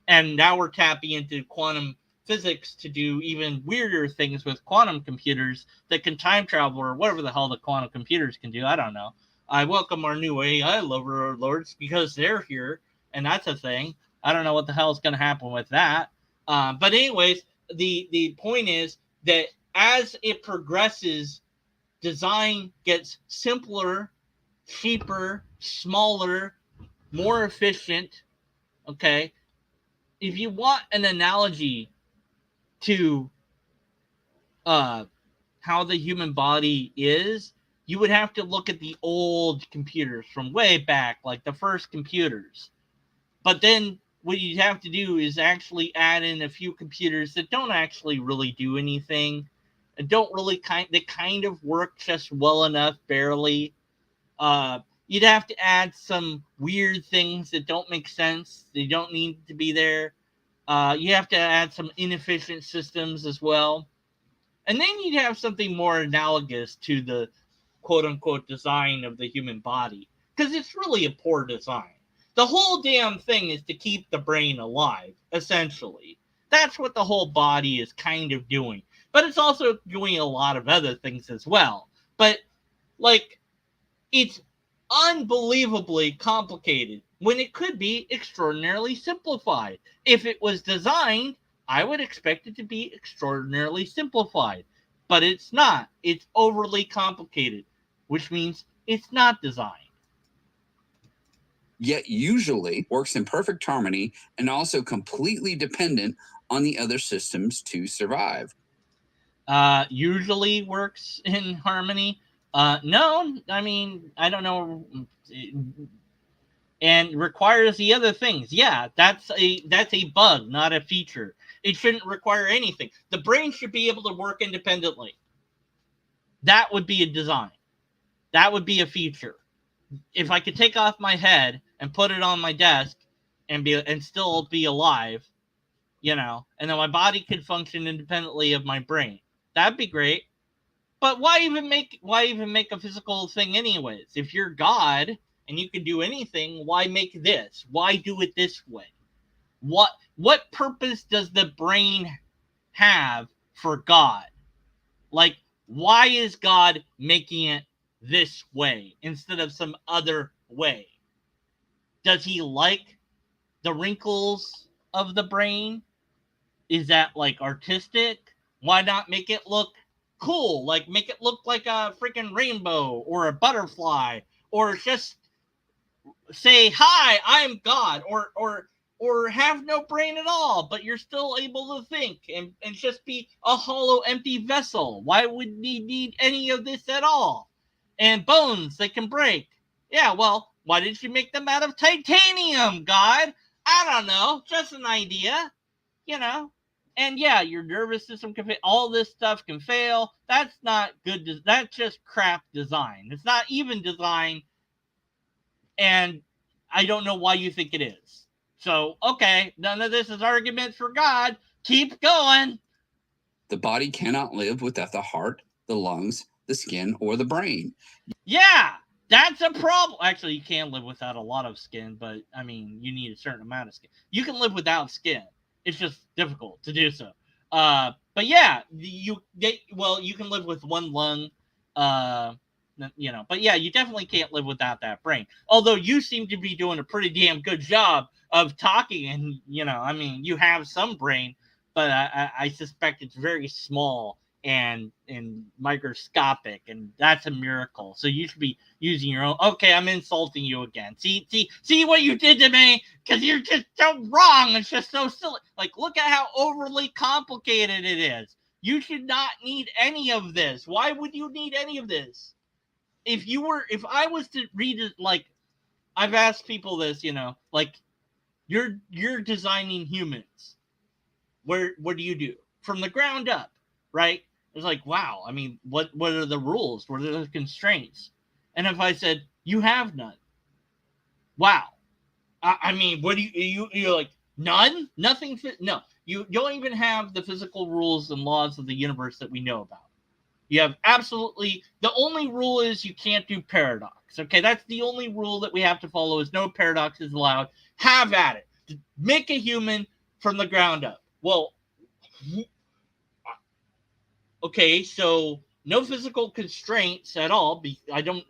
And now we're tapping into quantum physics to do even weirder things with quantum computers that can time travel or whatever the hell the quantum computers can do. I don't know. I welcome our new AI overlords because they're here, and that's a thing. I don't know what the hell is going to happen with that. But anyways, the point is that as it progresses, design gets simpler, cheaper, smaller, more efficient. Okay, if you want an analogy to uh, how the human body is, you would have to look at the old computers from way back, like the first computers. But then what you have to do is actually add in a few computers that don't actually really do anything, and don't really they kind of work just well enough, barely. You'd have to add some weird things that don't make sense. They don't need to be there. You have to add some inefficient systems as well. And then you'd have something more analogous to the quote unquote design of the human body. Because it's really a poor design. The whole damn thing is to keep the brain alive, essentially. That's what the whole body is kind of doing. But it's also doing a lot of other things as well. But, like, it's unbelievably complicated when it could be extraordinarily simplified. If it was designed, I would expect it to be extraordinarily simplified. But it's not. It's overly complicated, which means it's not designed. Yet usually works in perfect harmony and also completely dependent on the other systems to survive. Usually works in harmony. No, I mean, I don't know. And requires the other things. Yeah, that's a bug, not a feature. It shouldn't require anything. The brain should be able to work independently. That would be a design. That would be a feature. If I could take off my head and put it on my desk and still be alive, and then my body could function independently of my brain, that'd be great. But why even make a physical thing anyways? If you're God and you can do anything, why make this? Why do it this way? What purpose does the brain have for God? Like, why is God making it this way instead of some other way? Does he like the wrinkles of the brain? Is that like artistic? Why not make it look cool? Like make it look like a freaking rainbow or a butterfly, or just say, "Hi, I'm God," or have no brain at all, but you're still able to think and just be a hollow, empty vessel. Why would we need any of this at all? And bones, they can break. Yeah, well, why did you make them out of titanium, God? I don't know, just an idea, you know. And yeah, your nervous system can fail. All this stuff can fail. That's not good. That's just crap design. It's not even design, and I don't know why you think it is. So, okay, none of this is argument for God. Keep going. The body cannot live without the heart, the lungs, the skin, or the brain. Yeah, that's a problem. Actually, you can live without a lot of skin, but I mean, you need a certain amount of skin. You can live without skin. It's just difficult to do so. But yeah, you can live with one lung. Uh, but yeah, you definitely can't live without that brain. Although you seem to be doing a pretty damn good job of talking, and I mean, you have some brain, but I suspect it's very small and microscopic, and that's a miracle. So you should be using your own. Okay, I'm insulting you again. See what you did to me, because you're just so wrong. It's just so silly. Like, look at how overly complicated it is. You should not need any of this. Why would you need any of this? if I was to read it, like, I've asked people this, like, you're designing humans. What do you do from the ground up, right? It's like, wow. I mean, what are the rules? What are the constraints? And if I said you have none, wow. I mean, what do you're like, none, nothing? No, you don't even have the physical rules and laws of the universe that we know about. You have absolutely, the only rule is you can't do paradox. Okay, that's the only rule that we have to follow, is no paradox is allowed. Have at it. Make a human from the ground up. Well, okay, so no physical constraints at all. I'm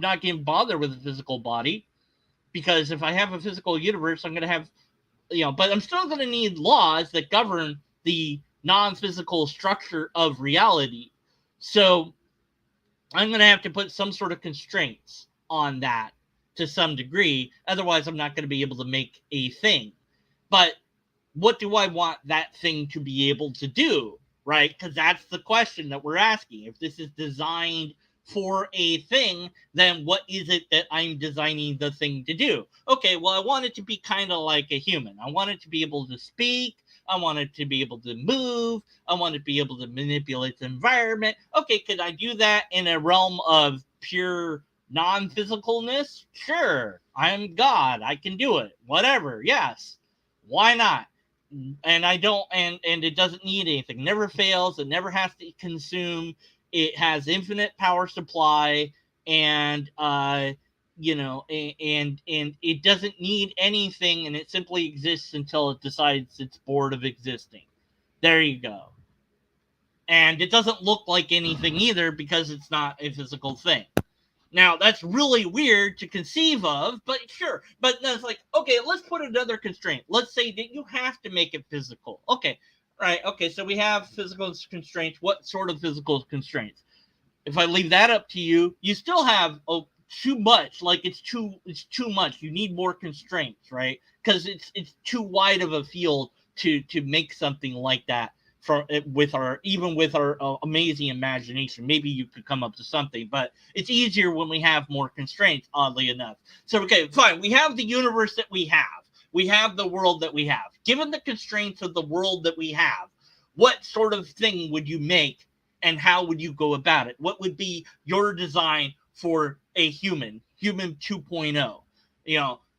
not getting bothered with a physical body, because if I have a physical universe, I'm going to have, but I'm still going to need laws that govern the non-physical structure of reality. So I'm going to have to put some sort of constraints on that to some degree. Otherwise, I'm not going to be able to make a thing. But what do I want that thing to be able to do, right? Because that's the question that we're asking. If this is designed for a thing, then what is it that I'm designing the thing to do? Okay, well, I want it to be kind of like a human. I want it to be able to speak. I want it to be able to move. I want it to be able to manipulate the environment. Okay, could I do that in a realm of pure non-physicalness? Sure, I'm God. I can do it. Whatever. Yes. Why not? And I don't, and it doesn't need anything. Never fails. It never has to consume. It has infinite power supply, and and it doesn't need anything, and it simply exists until it decides it's bored of existing. There you go. And it doesn't look like anything either, because it's not a physical thing. Now, that's really weird to conceive of, but sure. But then it's like, okay, let's put another constraint. Let's say that you have to make it physical. Okay, right. Okay, so we have physical constraints. What sort of physical constraints? If I leave that up to you, you still have too much. Like, it's too much. You need more constraints, right? Because it's too wide of a field to make something like that. With our amazing imagination, maybe you could come up to something, but it's easier when we have more constraints, oddly enough. So, okay, fine, we have the universe that we have the world that we have. Given the constraints of the world that we have, what sort of thing would you make, and how would you go about it? What would be your design for a human 2.0?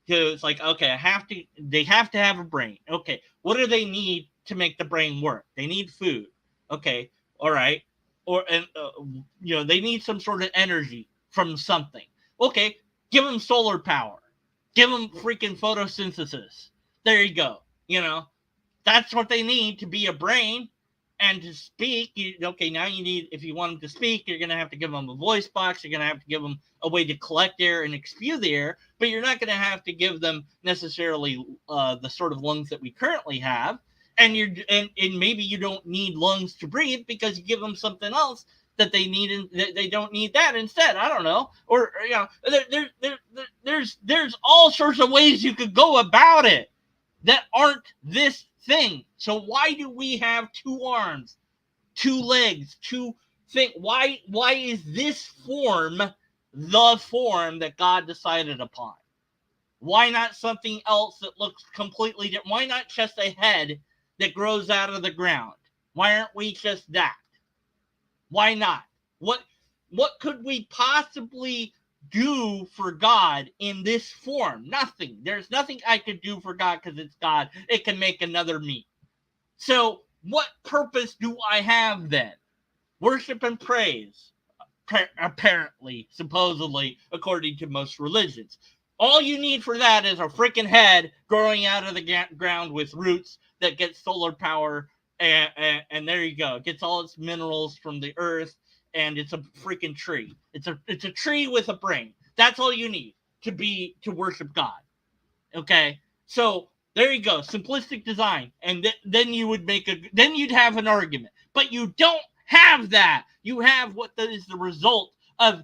It's like, okay, they have to have a brain. Okay, what do they need to make the brain work? They need food. Okay, all right. They need some sort of energy from something. Okay, give them solar power. Give them freaking photosynthesis. There you go. That's what they need to be a brain. And to speak, now you need, if you want them to speak, you're going to have to give them a voice box. You're going to have to give them a way to collect air and spew the air, but you're not going to have to give them necessarily the sort of lungs that we currently have. And maybe you don't need lungs to breathe, because you give them something else that they need, and they don't need that instead. I don't know. Or there's all sorts of ways you could go about it that aren't this thing. So why do we have 2 arms, 2 legs, 2 things? Why is this form the form that God decided upon? Why not something else that looks completely different? Why not just a head that grows out of the ground? Why aren't we just that? Why not? What could we possibly do for God in this form? Nothing. There's nothing I could do for God, because it's God. It can make another me. So what purpose do I have then? Worship and praise, apparently, supposedly, according to most religions. All you need for that is a freaking head growing out of the ground with roots that get solar power, and there you go. It gets all its minerals from the earth, and it's a freaking tree. It's a tree with a brain. That's all you need to worship God. Okay, so there you go, simplistic design, and then you'd have an argument. But you don't have that. You have what is the result of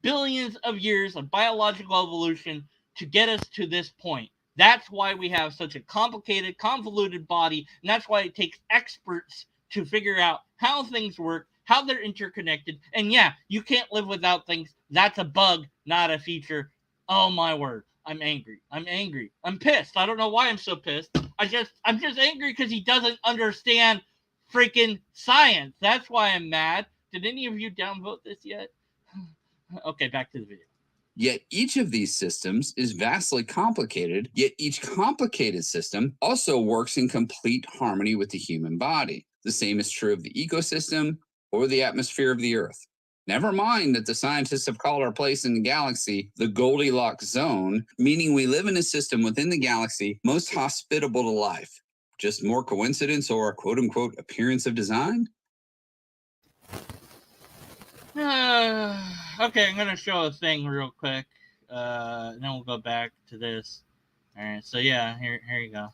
billions of years of biological evolution to get us to this point. That's why we have such a complicated, convoluted body, and that's why it takes experts to figure out how things work, how they're interconnected. And yeah, you can't live without things. That's a bug, not a feature. Oh my word. I'm angry. I'm pissed. I don't know why I'm so pissed. I'm just angry because he doesn't understand freaking science. That's why I'm mad. Did any of you downvote this yet? Okay, back to the video. Yet each of these systems is vastly complicated, yet each complicated system also works in complete harmony with the human body. The same is true of the ecosystem or the atmosphere of the Earth. Never mind that the scientists have called our place in the galaxy the Goldilocks zone, meaning we live in a system within the galaxy most hospitable to life. Just more coincidence or quote unquote appearance of design? Okay, I'm gonna show a thing real quick. And then we'll go back to this. All right, so yeah, here you go.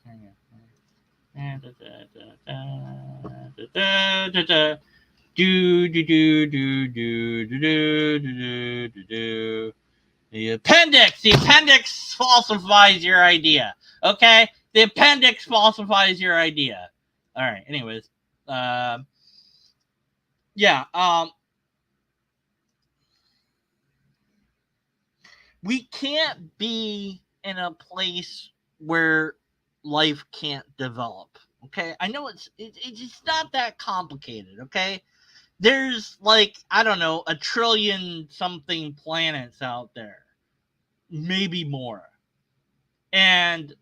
The appendix falsifies your idea. Okay, the appendix falsifies your idea. All right. Anyways, yeah. We can't be in a place where life can't develop. Okay, I know it's just not that complicated. Okay, there's like, I don't know, a trillion something planets out there, maybe more. And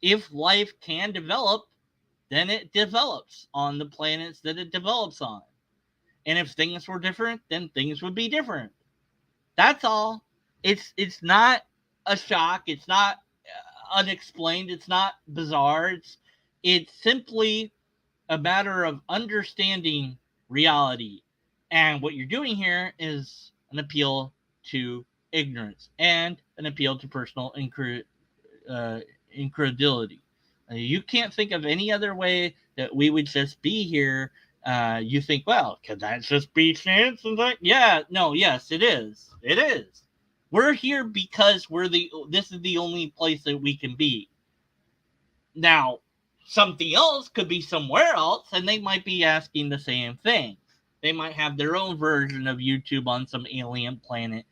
if life can develop, then it develops on the planets that it develops on. And if things were different, then things would be different. That's all. It's not a shock. It's not unexplained. It's not bizarre. It's simply a matter of understanding reality. And what you're doing here is an appeal to ignorance and an appeal to personal incredulity. You can't think of any other way that we would just be here. You think, well, could that just be chance? And like, yeah, no, yes, it is. It is. We're here because this is the only place that we can be. Now, something else could be somewhere else, and they might be asking the same thing. They might have their own version of YouTube on some alien planet,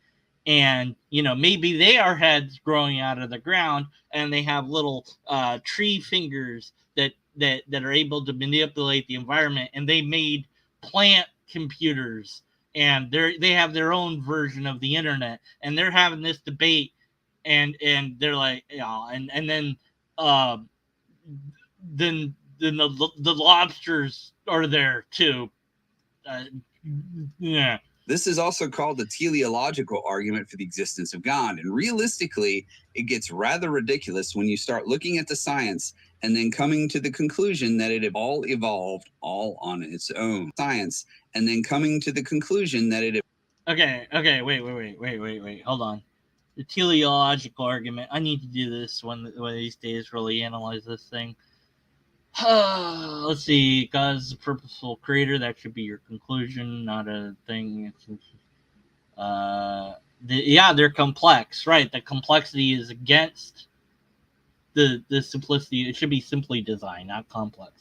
and maybe they are heads growing out of the ground, and they have little tree fingers that are able to manipulate the environment, and they made plant computers, and they have their own version of the internet, and they're having this debate, and they're like, and then uh, then the lobsters are there too. Yeah. This is also called the teleological argument for the existence of God. And realistically, it gets rather ridiculous when you start looking at the science and then coming to the conclusion that it all evolved all on its own. Science, and then coming to the conclusion that it... Okay, wait. Hold on. The teleological argument. I need to do this one of these days, really analyze this thing. Let's see. God's a purposeful creator. That should be your conclusion, not a thing. They're complex, right? The complexity is against the simplicity. It should be simply design, not complex.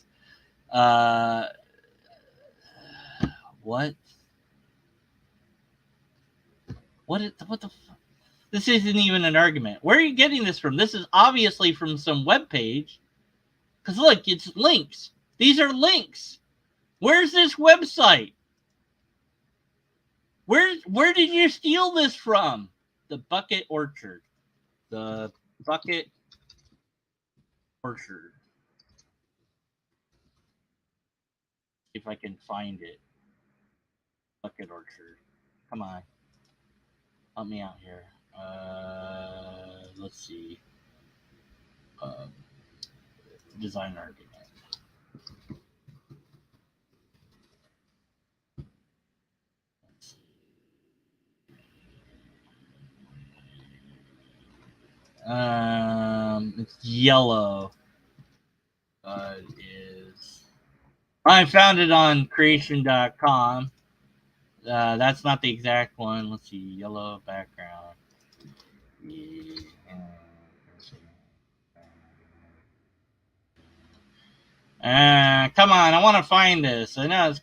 What? What the fuck? This isn't even an argument. Where are you getting this from? This is obviously from some webpage. Because look, it's links. These are links. Where's this website? Where did you steal this from? The Bucket Orchard. The Bucket Orchard. See if I can find it. Bucket Orchard. Come on. Help me out here. Let's see. Design argument. It's yellow. I found it on creation.com. That's not the exact one. Let's see. Yellow background. Come on, I want to find this. I know it's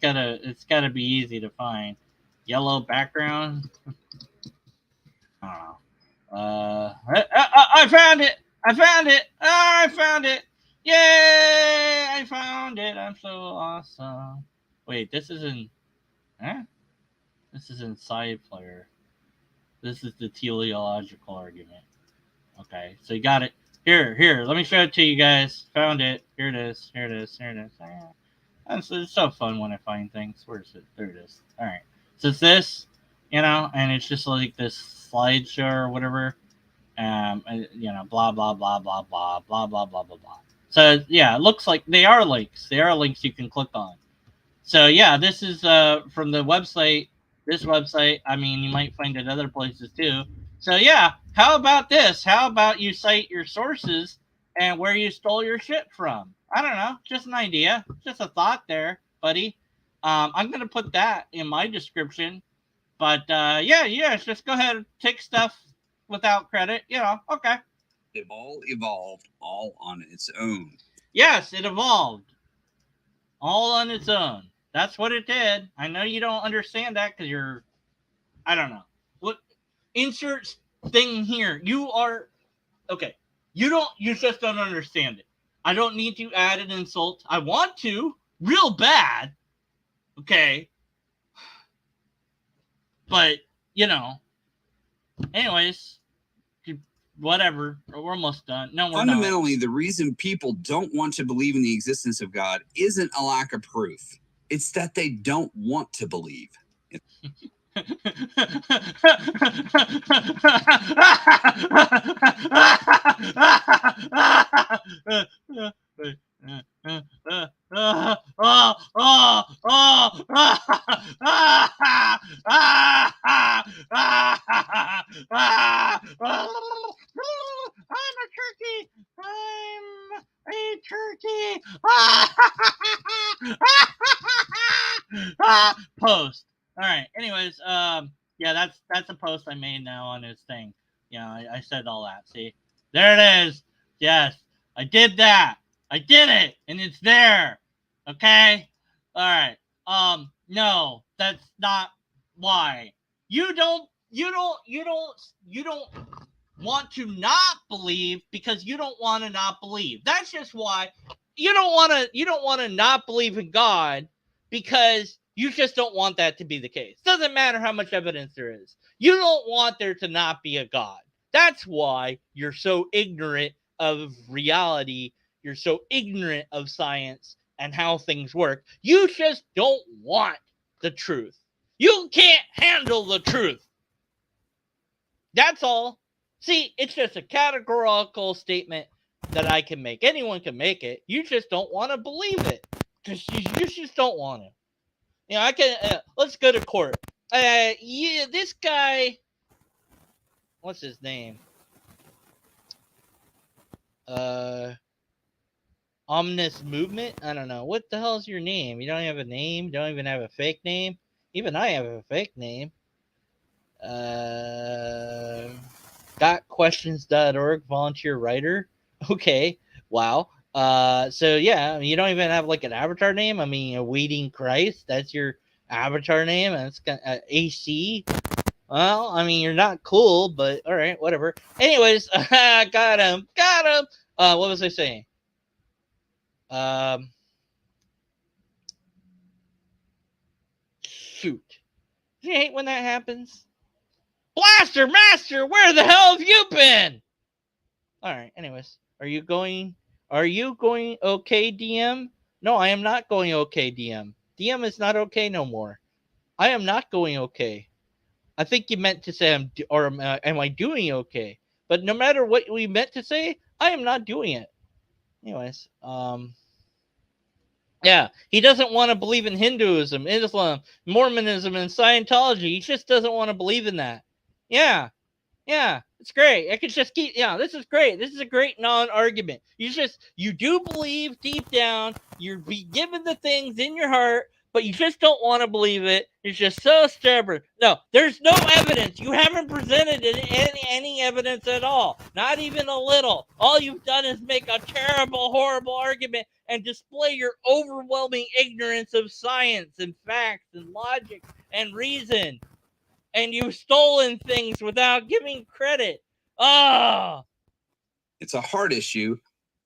gotta be easy to find. Yellow background. I don't know. I found it. I found it. Oh, I found it. Yay! I found it. I'm so awesome. Wait, this is in. Huh? This is in side player. This is the teleological argument. Okay, so you got it. Here. Let me show it to you guys. Found it. Here it is. Here it is. Here it is. It's so fun when I find things. Where is it? There it is. All right. So it's this, and it's just like this slideshow or whatever. Blah blah blah blah blah blah blah blah blah blah. So yeah, it looks like they are links. They are links you can click on. So yeah, this is from the website. This website. I mean, you might find it other places too. So yeah, how about this? How about you cite your sources and where you stole your shit from? I don't know, just an idea, just a thought there, buddy. I'm gonna put that in my description. But yeah, just go ahead and take stuff without credit. Okay. It all evolved all on its own. Yes, it evolved all on its own. That's what it did. I know you don't understand that because you're, I don't know. What insert thing here? You are, okay. You just don't understand it. I don't need to add an insult. I want to, real bad. Okay. But, anyways, whatever. We're almost done. No, we're Fundamentally, not. the reason people don't want to believe in the existence of God isn't a lack of proof. It's that they don't want to believe. I'm a turkey. I'm a turkey. Post. All right. Anyways, yeah, that's a post I made now on his thing. I said all that. See, there it is. Yes, I did that. I did it, and it's there. Okay. All right. No, that's not why. You don't want to not believe because you don't want to not believe. That's just why you don't want to not believe in God because you just don't want that to be the case. Doesn't matter how much evidence there is. You don't want there to not be a God. That's why you're so ignorant of reality. You're so ignorant of science and how things work. You just don't want the truth. You can't handle the truth. That's all. See, it's just a categorical statement that I can make. Anyone can make it. You just don't want to believe it. You just don't want to. I can. Let's go to court. Yeah, this guy. What's his name? Omnis Movement? I don't know. What the hell is your name? You don't have a name? You don't even have a fake name? Even I have a fake name. Gotquestions.org, volunteer writer. Okay. Wow. So yeah, you don't even have like an avatar name. I mean, Awaiting Christ, that's your avatar name. That's AC. Well, I mean, you're not cool, but all right, whatever. Anyways, got him. What was I saying? Shoot. Do you hate when that happens? Blaster Master, where the hell have you been? All right. Anyways, are you going okay, DM? No, I am not going okay, DM. DM is not okay no more. I am not going okay. I think you meant to say am I doing okay? But no matter what we meant to say, I am not doing it. Anyways, yeah, he doesn't want to believe in Hinduism, Islam, Mormonism, and Scientology. He just doesn't want to believe in that. Yeah, it's great. I could just keep. Yeah, this is great. This is a great non-argument. You do believe deep down. You're be given the things in your heart but you just don't want to believe it. You're just so stubborn. No, there's no evidence. You haven't presented any evidence at all. Not even a little. All you've done is make a terrible, horrible argument and display your overwhelming ignorance of science and facts and logic and reason. And you've stolen things without giving credit. Ah! It's a heart issue,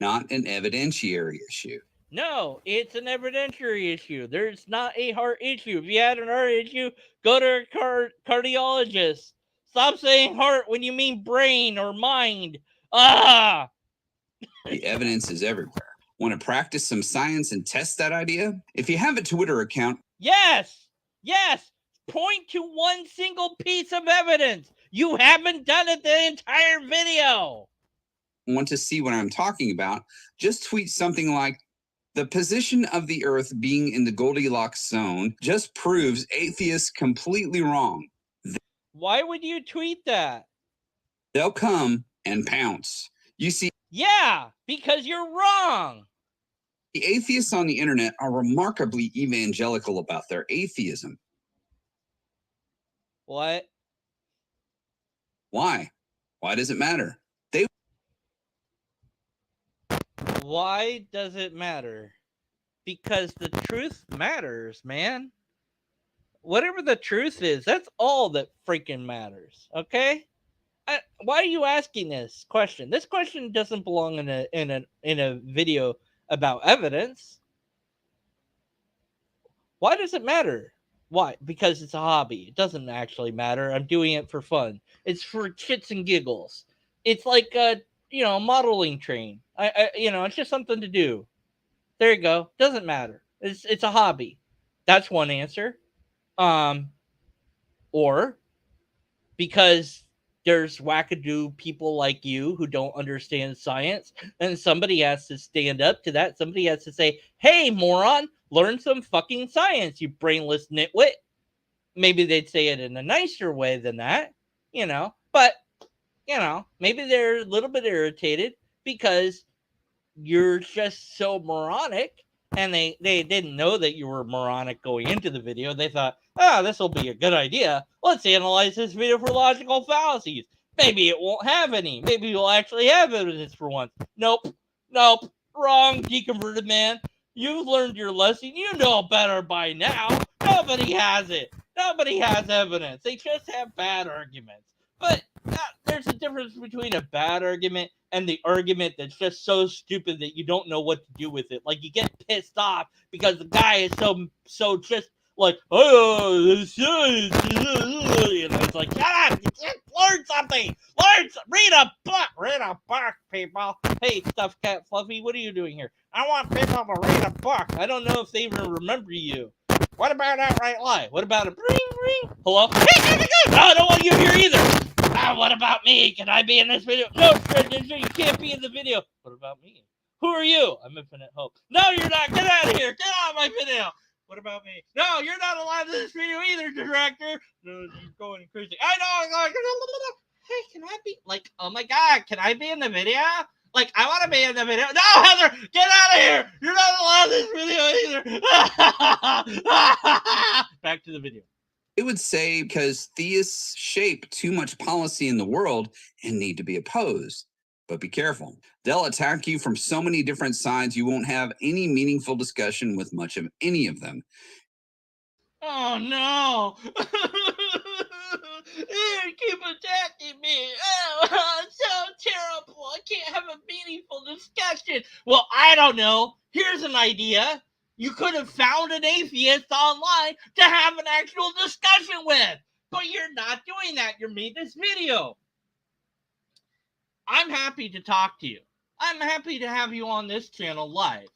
not an evidentiary issue. No, it's an evidentiary issue. There's not a heart issue. If you had an heart issue, go to a cardiologist. Stop saying heart when you mean brain or mind. Ah! The evidence is everywhere. Want to practice some science and test that idea? If you have a Twitter account, Yes! Yes! Point to one single piece of evidence. You haven't done it the entire video. want to see what I'm talking about, just tweet something like, the position of the Earth being in the Goldilocks zone just proves atheists completely wrong. Why would you tweet that? They'll come and pounce. You see, Yeah, because you're wrong. the atheists on the internet are remarkably evangelical about their atheism. What? Why? Why does it matter? Why does it matter? Because the truth matters, man. Whatever the truth is, that's all that freaking matters. Okay? Why are you asking this question? This question doesn't belong in a video about evidence. Why does it matter? Why? Because it's a hobby. It doesn't actually matter. I'm doing it for fun. It's for shits and giggles. It's like a modeling train. It's just something to do. There you go. Doesn't matter. It's a hobby. That's one answer. Or because there's wackadoo people like you who don't understand science, and somebody has to stand up to that. Somebody has to say, "Hey, moron, learn some fucking science, you brainless nitwit." Maybe they'd say it in a nicer way than that, but maybe they're a little bit irritated because you're just so moronic, and they didn't know that you were moronic going into the video. They thought, this will be a good idea. Let's analyze this video for logical fallacies. Maybe it won't have any. Maybe you'll actually have evidence for once. Nope. Wrong, deconverted man. You've learned your lesson. You know better by now. Nobody has it. Nobody has evidence. They just have bad arguments. But there's a difference between a bad argument and the argument that's just so stupid that you don't know what to do with it. Like, you get pissed off because the guy is so just like, it's like, shut up, learn something, read a book, people. Hey, Stuffed Cat Fluffy, what are you doing here? I want people to read a book. I don't know if they even remember you. What about Outright Lie? What about a ring? Hello? Hey, I don't want you here either. What about me? Can I be in this video? No, you can't be in the video. What about me? Who are you? I'm Infinite Hope. No, you're not. Get out of here. Get out of my video. What about me? No, you're not alive in this video either, director. No, you're going crazy. I know. Hey, can I be? Like, oh my God, can I be in the video? Like, I want to be in the video. No, Heather, get out of here. You're not allowed in this video either. Back to the video. It would say because theists shape too much policy in the world and need to be opposed. But be careful. They'll attack you from so many different sides, you won't have any meaningful discussion with much of any of them. Oh, no. Keep attacking me. Oh, it's so terrible. I can't have a meaningful discussion. Well, I don't know. Here's an idea. You could have found an atheist online to have an actual discussion with. But you're not doing that. You made this video. I'm happy to talk to you. I'm happy to have you on this channel live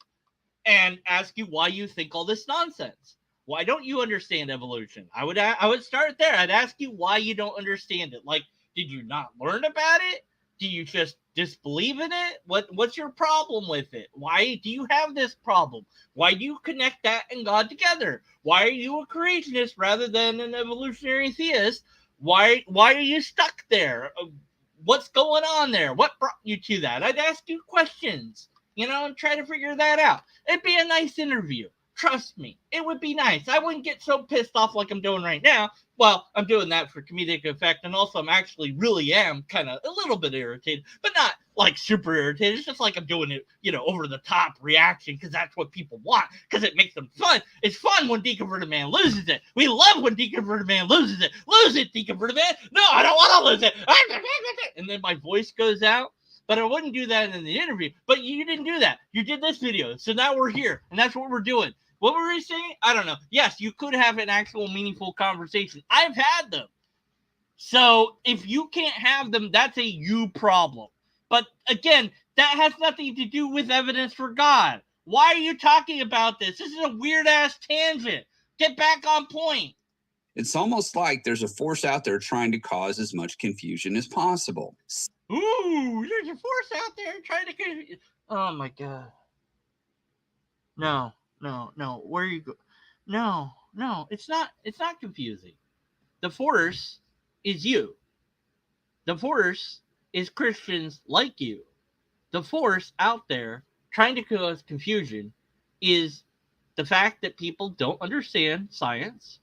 and ask you why you think all this nonsense. Why don't you understand evolution? I would start there. I'd ask you why you don't understand it. Like, did you not learn about it? Do you just disbelieve in it? What's your problem with it? Why do you have this problem? Why do you connect that and God together? Why are you a creationist rather than an evolutionary theist? Why are you stuck there? What's going on there? What brought you to that? I'd ask you questions, and try to figure that out. It'd be a nice interview. Trust me, it would be nice. I wouldn't get so pissed off like I'm doing right now. Well, I'm doing that for comedic effect, and also I'm actually really am kind of a little bit irritated, but not like super irritated. It's just like I'm doing it, over the top reaction because that's what people want, because it makes them fun. It's fun when Deconverted Man loses it. We love when Deconverted Man loses it. Lose it, Deconverted Man. No, I don't want to lose it. And then my voice goes out. But I wouldn't do that in the interview. But you didn't do that. You did this video. So now we're here, and that's what we're doing. What were we saying? I don't know. Yes, you could have an actual meaningful conversation. I've had them. So if you can't have them, that's a you problem. But again, that has nothing to do with evidence for God. Why are you talking about this? This is a weird-ass tangent. Get back on point. It's almost like there's a force out there trying to cause as much confusion as possible. Ooh, there's a force out there trying to confuse. Oh my God. No. Where are you go? No. It's not confusing. The force is you. The force is Christians like you. The force out there trying to cause confusion is the fact that people don't understand science.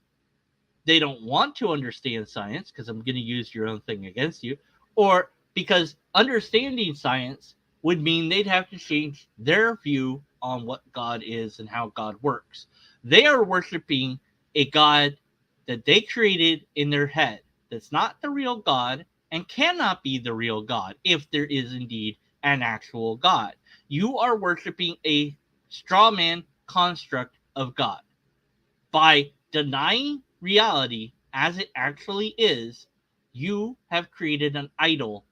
They don't want to understand science, because I'm going to use your own thing against you, or because understanding science would mean they'd have to change their view on what God is and how God works. They are worshiping a God that they created in their head that's not the real God and cannot be the real God if there is indeed an actual God. You are worshiping a straw man construct of God. By denying reality as it actually is, you have created an idol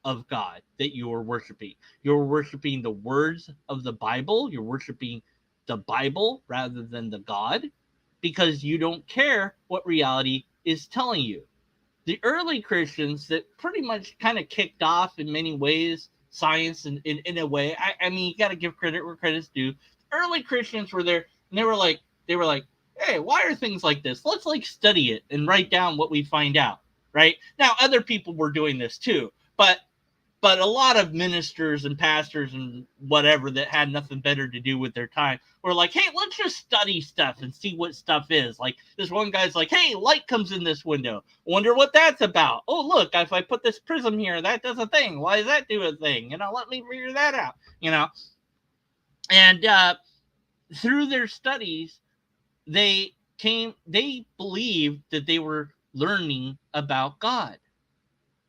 of God that you are worshiping. You're worshiping the words of the Bible. You're worshiping the Bible rather than the God, because you don't care what reality is telling you. The early Christians that pretty much kind of kicked off in many ways science in a way. I mean, you got to give credit where credit's due. Early Christians were there, and they were like, hey, why are things like this? Let's study it and write down what we find out. Right now, other people were doing this too, but a lot of ministers and pastors and whatever that had nothing better to do with their time were like, hey, let's just study stuff and see what stuff is. Like, this one guy's like, hey, light comes in this window. Wonder what that's about. Oh, look, if I put this prism here, that does a thing. Why does that do a thing? Let me figure that out. And through their studies, they believed that they were learning about God.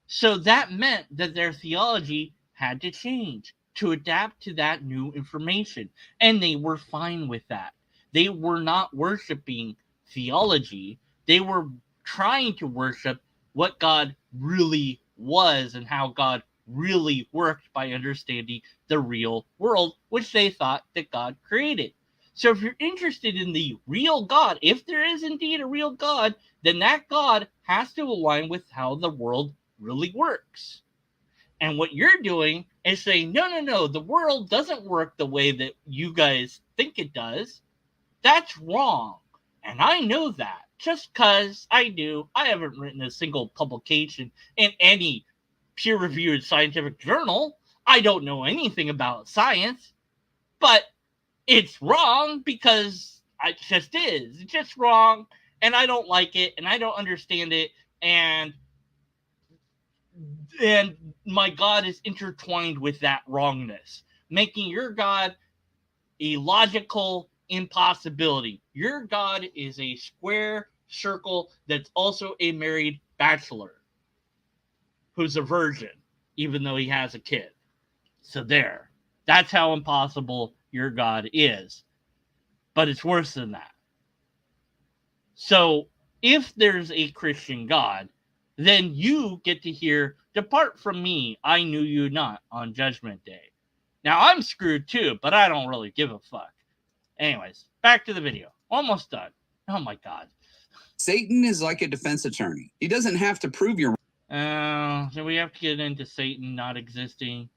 So that meant that their theology had to change to adapt to that new information. And they were fine with that. They were not worshiping theology. They were trying to worship what God really was and how God really worked by understanding the real world, which they thought that God created. So if you're interested in the real God, if there is indeed a real God, then that God has to align with how the world really works. And what you're doing is saying, no, the world doesn't work the way that you guys think it does. That's wrong. And I know that. Just because I do, I haven't written a single publication in any peer-reviewed scientific journal. I don't know anything about science. But it's wrong because it just is. It's just wrong, and I don't like it, and I don't understand it, and my God is intertwined with that wrongness, making your God a logical impossibility. Your God is a square circle that's also a married bachelor who's a virgin, even though he has a kid. So there. That's how impossible your God is. But it's worse than that. So if there's a Christian God, then you get to hear, depart from me, I knew you not, on Judgment Day. Now, I'm screwed too, but I don't really give a fuck. Anyways, back to the video. Almost done. Oh my God. Satan is like a defense attorney. He doesn't have to prove you're So we have to get into Satan not existing.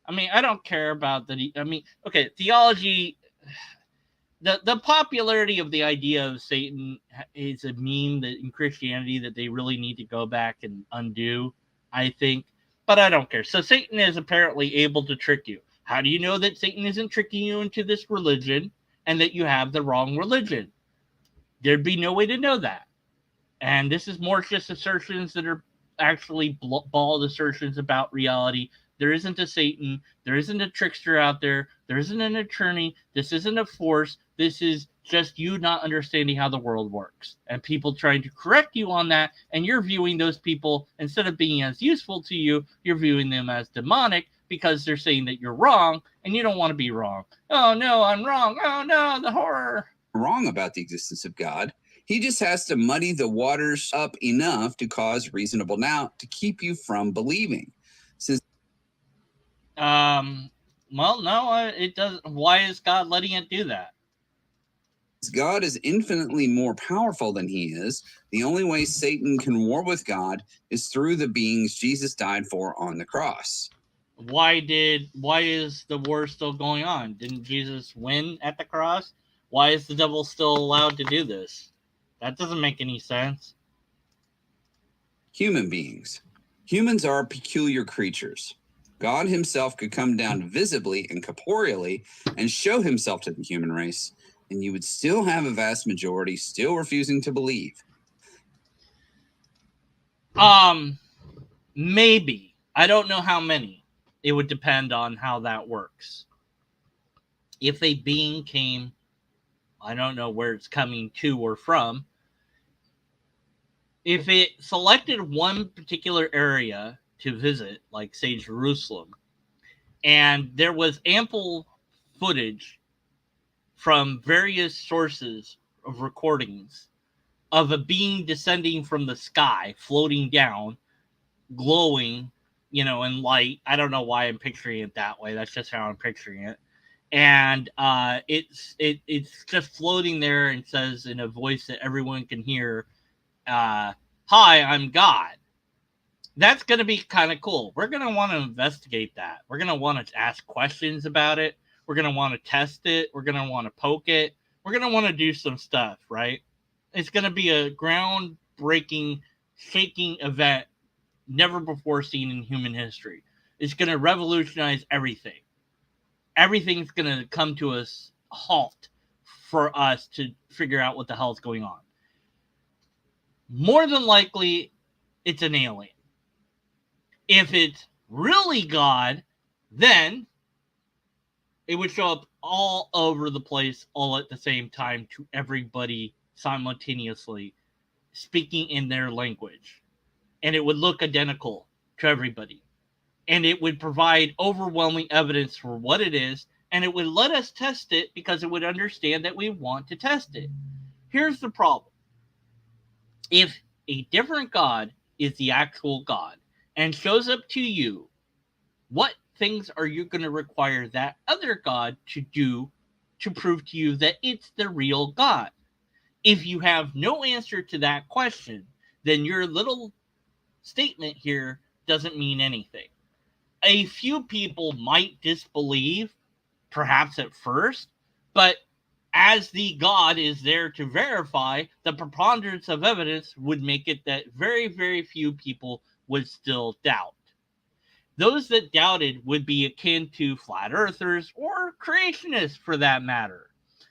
I mean, I don't care about that. Okay, theology... The popularity of the idea of Satan is a meme that in Christianity that they really need to go back and undo, I think. But I don't care. So Satan is apparently able to trick you. How do you know that Satan isn't tricking you into this religion? and that you have the wrong religion. There'd be no way to know that. And this is more just assertions that are actually bald assertions about reality. There isn't a Satan. There isn't a trickster out there. There isn't an attorney. This isn't a force. This is just you not understanding how the world works. And people trying to correct you on that. And you're viewing those people, instead of being as useful to you, you're viewing them as demonic because they're saying that you're wrong and you don't want to be wrong. Oh, no, I'm wrong. Oh, no, the horror. Wrong about the existence of God. He just has to muddy the waters up enough to cause reasonable doubt to keep you from believing. Since well, no, it doesn't. Why is God letting it do that? God is infinitely more powerful than he is, the only way Satan can war with God is through the beings Jesus died for on the cross. Why is the war still going on? Didn't Jesus win at the cross? Why is the devil still allowed to do this? That doesn't make any sense. Human beings. Humans are peculiar creatures. God himself could come down visibly and corporeally and show himself to the human race, and you would still have a vast majority still refusing to believe. Maybe. I don't know how many. It would depend on how that works. If a being came, I don't know where it's coming to or from. If it selected one particular area to visit, like, say, Jerusalem, and there was ample footage from various sources of recordings of a being descending from the sky, floating down, glowing, in light. I don't know why I'm picturing it that way. That's just how I'm picturing it. And it's just floating there and says in a voice that everyone can hear, "Hi, I'm God." That's going to be kind of cool. We're going to want to investigate that. We're going to want to ask questions about it. We're going to want to test it. We're going to want to poke it. We're going to want to do some stuff, right? It's going to be a groundbreaking, shaking event never before seen in human history. It's going to revolutionize everything. Everything's going to come to a halt for us to figure out what the hell is going on. More than likely, it's an alien. If it's really God, then it would show up all over the place all at the same time to everybody simultaneously, speaking in their language. And it would look identical to everybody. And it would provide overwhelming evidence for what it is, and it would let us test it because it would understand that we want to test it. Here's the problem. If a different God is the actual God and shows up to you, what things are you going to require that other God to do to prove to you that it's the real God? If you have no answer to that question, then your little statement here doesn't mean anything. A few people might disbelieve, perhaps at first, but as the God is there to verify, the preponderance of evidence would make it that very, very few people would still doubt. Those that doubted would be akin to flat earthers or creationists for that matter.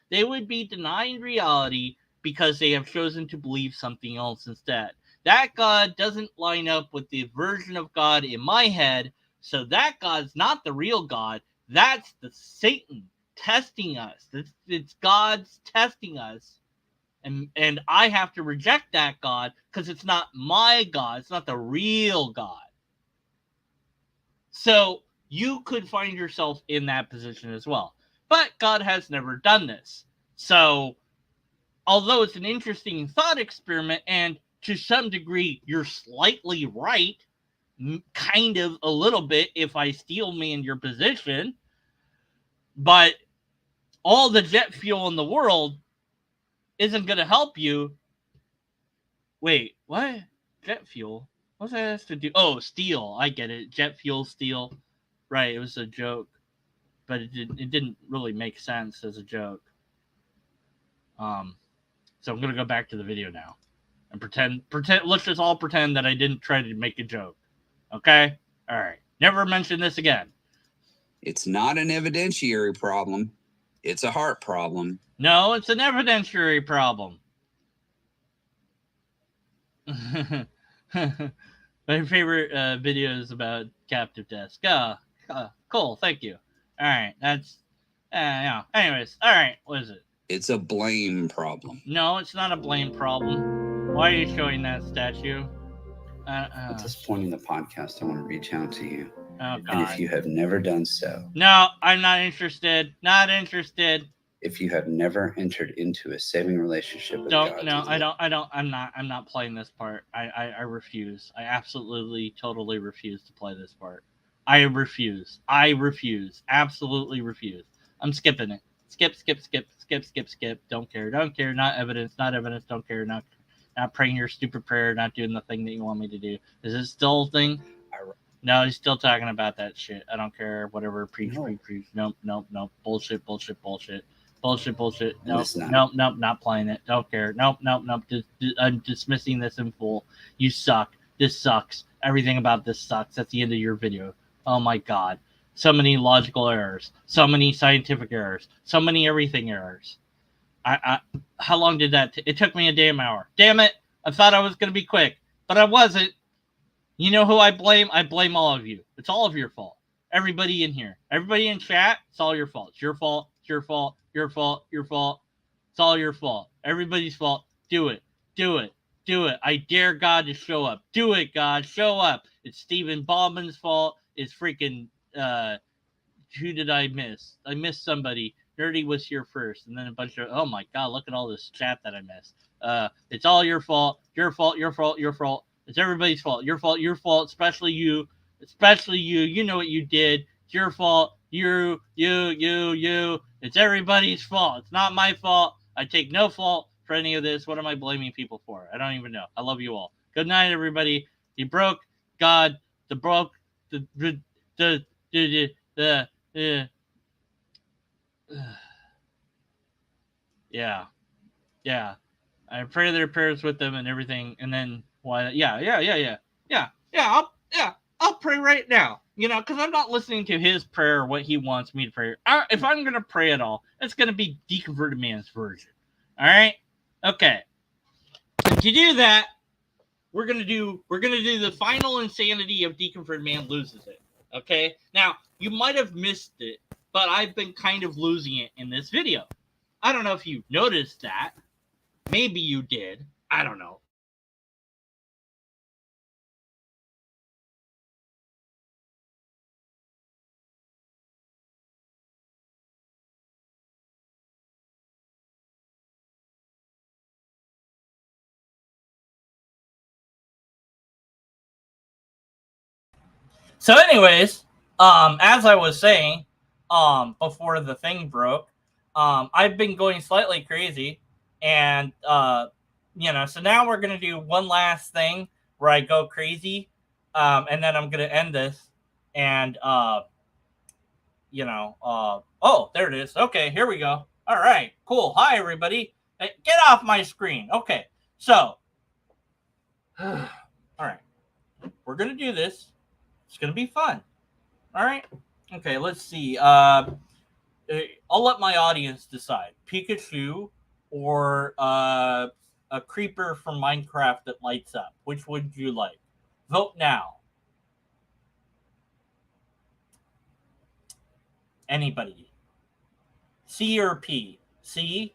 They would be denying reality because they have chosen to believe something else instead. That God doesn't line up with the version of God in my head, so that God's not the real God. That's the Satan testing us. It's God's testing us. And I have to reject that God because it's not my God. It's not the real God. So you could find yourself in that position as well. But God has never done this. So although it's an interesting thought experiment, and to some degree you're slightly right, kind of a little bit if I steel man your position, but all the jet fuel in the world isn't going to help you. Wait, what? Jet fuel? What's that has to do? Oh, steel. I get it. Jet fuel, steel. Right, it was a joke. But it didn't really make sense as a joke. So I'm going to go back to the video now. And pretend, let's just all pretend that I didn't try to make a joke. Okay? All right. Never mention this again. It's not an evidentiary problem. It's a heart problem. No, it's an evidentiary problem. My favorite video is about captive desk. Cool, thank you. All right, that's yeah. Anyways, all right, what is it? It's a blame problem. No, it's not a blame problem. Why are you showing that statue? At this point in the podcast, I want to reach out to you. Oh, God. And if you have never done so. No, I'm not interested. Not interested. If you have never entered into a saving relationship with God. No, I'm not playing this part. I refuse. I absolutely, totally refuse to play this part. I refuse. Absolutely refuse. I'm skipping it. Skip. Don't care. Not evidence. Don't care. Not praying your stupid prayer. Not doing the thing that you want me to do. Is it still a thing? No, he's still talking about that shit. I don't care. Whatever. Preach. Nope. Bullshit. Nope. Not playing it. Don't care. Nope. I'm dismissing this in full. You suck. This sucks. Everything about this sucks. That's the end of your video. Oh my God. So many logical errors. So many scientific errors. So many everything errors. How long did that? It took me a damn hour. Damn it. I thought I was going to be quick, but I wasn't. You know who I blame? I blame all of you. It's all of your fault. Everybody in here. Everybody in chat, it's all your fault. It's your fault. It's your fault. Your fault. Your fault. It's all your fault. Everybody's fault. Do it. I dare God to show up. Do it, God. Show up. It's Stephen Baldwin's fault. It's freaking, who did I miss? I missed somebody. Nerdy was here first. And then a bunch of, oh my God, look at all this chat that I missed. It's all your fault. Your fault. It's everybody's fault. Your fault, especially you. You know what you did. It's your fault. You. It's everybody's fault. It's not my fault. I take no fault for any of this. What am I blaming people for? I don't even know. I love you all. Good night, everybody. You broke God. Yeah. I pray their prayers with them and everything, and then why? Yeah. I'll pray right now, because I'm not listening to his prayer or what he wants me to pray. If I'm gonna pray at all, it's gonna be Deconverted Man's version. All right, okay. And to do that, we're gonna do the final insanity of Deconverted Man loses it. Okay. Now you might have missed it, but I've been kind of losing it in this video. I don't know if you noticed that. Maybe you did. I don't know. So anyways, as I was saying, before the thing broke, I've been going slightly crazy, and so now we're gonna do one last thing where I go crazy, and then I'm gonna end this, and oh, there it is. Okay, here we go. All right, cool. Hi everybody. Hey, get off my screen. Okay, so all right, we're gonna do this. It's gonna be fun. All right. Okay, let's see. I'll let my audience decide. Pikachu or a creeper from Minecraft that lights up. Which would you like? Vote now. Anybody? C or P? C,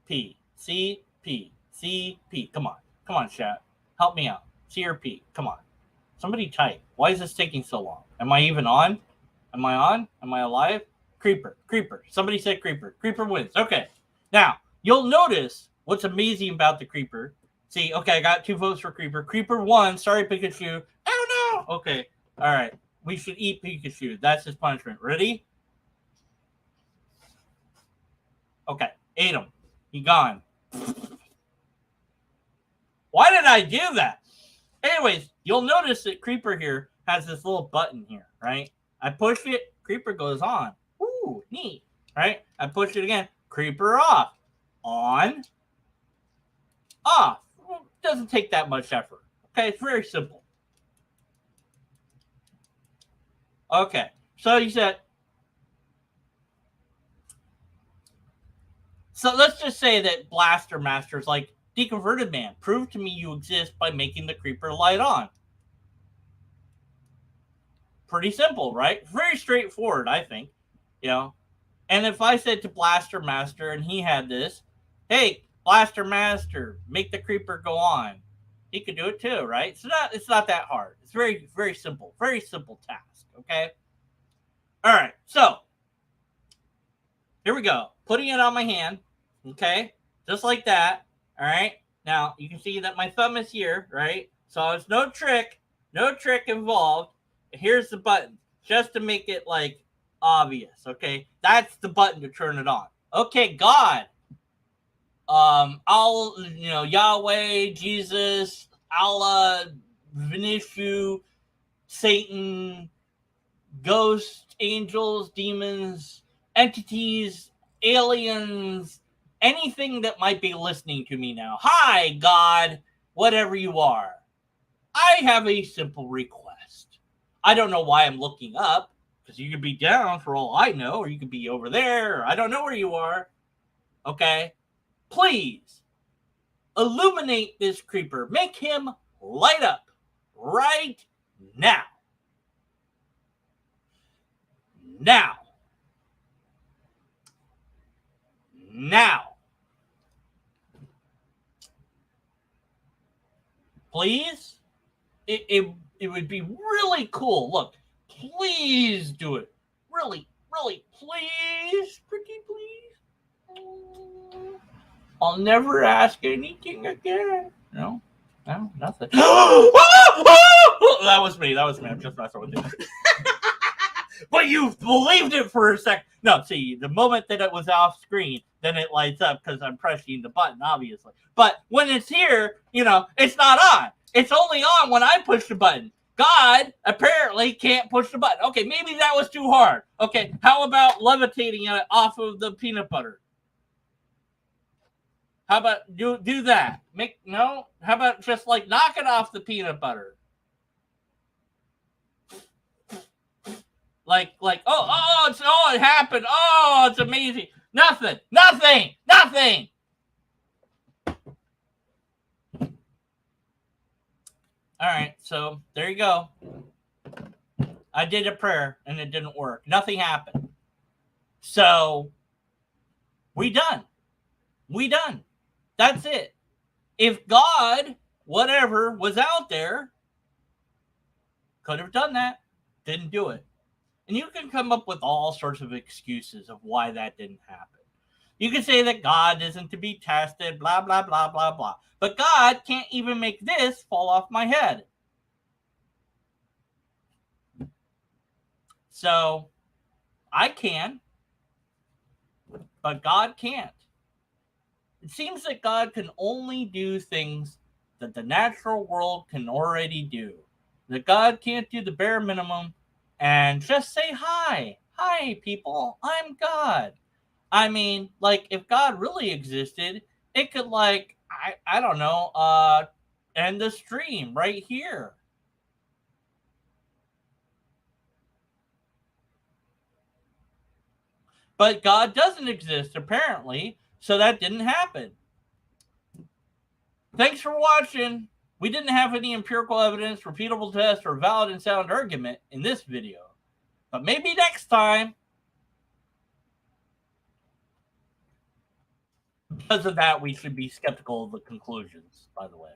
P, C, P, C, P. Come on, chat. Help me out. C or P? Come on. Somebody type. Why is this taking so long? Am I even on? Am I on? Am I alive? Creeper. Somebody said creeper. Creeper wins. Okay. Now, you'll notice what's amazing about the creeper. See, okay, I got 2 votes for creeper. Creeper won. Sorry, Pikachu. Oh, no. Okay. All right. We should eat Pikachu. That's his punishment. Ready? Okay. Ate him. He gone. Why did I do that? Anyways, you'll notice that Creeper here has this little button here, right? I push it, Creeper goes on. Ooh, neat, right? I push it again, Creeper off. On, off. Well, doesn't take that much effort. Okay, it's very simple. Okay, so you said, So let's just say that Blaster Master's like, Deconverted Man, prove to me you exist by making the creeper light on. Pretty simple, right? Very straightforward, I think. You know? And if I said to Blaster Master and he had this, hey, Blaster Master, make the creeper go on. He could do it too, right? It's not that hard. It's very, very simple. Very simple task, okay? All right, so here we go. Putting it on my hand, okay? Just like that, all right? Now, you can see that my thumb is here, right? So it's no trick involved. Here's the button, just to make it, like, obvious, okay? That's the button to turn it on. Okay, God. Yahweh, Jesus, Allah, Vinishu, Satan, ghosts, angels, demons, entities, aliens, anything that might be listening to me now. Hi, God, whatever you are. I have a simple request. I don't know why I'm looking up, because you could be down for all I know, or you could be over there, or I don't know where you are. Okay? Please, illuminate this creeper. Make him light up right now. Now. Please? It would be really cool. Look, please do it. Really, please. Pretty please. I'll never ask anything again. No, nothing. That was me. I'm just messing with you. But you believed it for a second. No, see, the moment that it was off screen, then it lights up because I'm pressing the button, obviously. But when it's here, it's not on. It's only on when I push the button. God apparently can't push the button. Okay, maybe that was too hard. Okay, how about levitating it off of the peanut butter? How about do that? How about just like knock it off the peanut butter? Like, it happened. Oh, it's amazing. Nothing. All right, so there you go. I did a prayer and it didn't work. Nothing happened. So we done. That's it. If God, whatever, was out there, could have done that. Didn't do it. And you can come up with all sorts of excuses of why that didn't happen. You can say that God isn't to be tested, blah, blah, blah, blah, blah. But God can't even make this fall off my head. So, I can, but God can't. It seems that God can only do things that the natural world can already do. That God can't do the bare minimum and just say hi. Hi, people. I'm God. I mean, like, if God really existed, it could, like, I don't know, end the stream right here. But God doesn't exist, apparently, so that didn't happen. Thanks for watching. We didn't have any empirical evidence, repeatable test, or valid and sound argument in this video. But maybe next time. Because of that, we should be skeptical of the conclusions, by the way.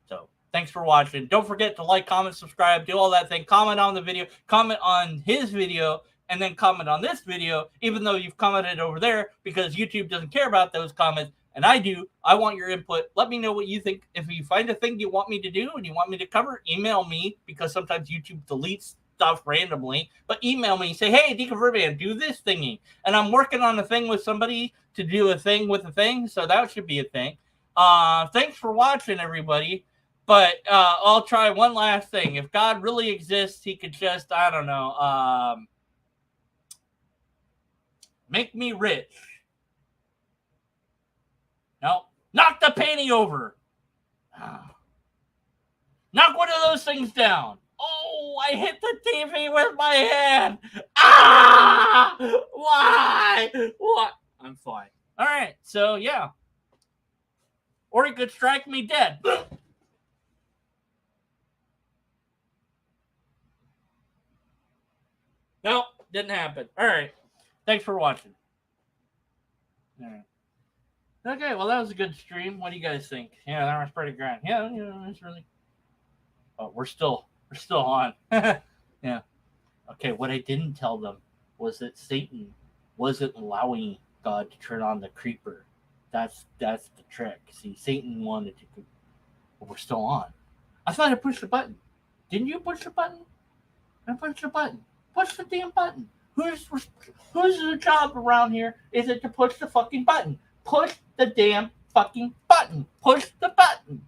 So, thanks for watching. Don't forget to like, comment, subscribe, do all that thing. Comment on the video, comment on his video, and then comment on this video, even though you've commented over there, because YouTube doesn't care about those comments, and I do. I want your input. Let me know what you think. If you find a thing you want me to do and you want me to cover, email me, because sometimes YouTube deletes stuff randomly, but email me, say, hey, Deconverted Man, do this thingy. And I'm working on a thing with somebody to do a thing with a thing, so that should be a thing. Thanks for watching, everybody. But I'll try one last thing. If God really exists, he could just, I don't know, make me rich. No, knock the painting over. Knock one of those things down. Oh, I hit the TV with my hand. Ah! Why? What? I'm fine. All right. So, yeah. Or he could strike me dead. Nope, didn't happen. All right. Thanks for watching. All right. Okay, well, that was a good stream. What do you guys think? Yeah, that was pretty grand. Yeah, it's really. Oh, we're still on. Yeah. Okay, what I didn't tell them was that Satan wasn't allowing God to turn on the creeper. That's the trick. See, Satan wanted to. But we're still on. I thought I pushed the button. Didn't you push the button? I pushed the button. Push the damn button. Who's the job around here? Is it to push the fucking button? Push the damn fucking button. Push the button.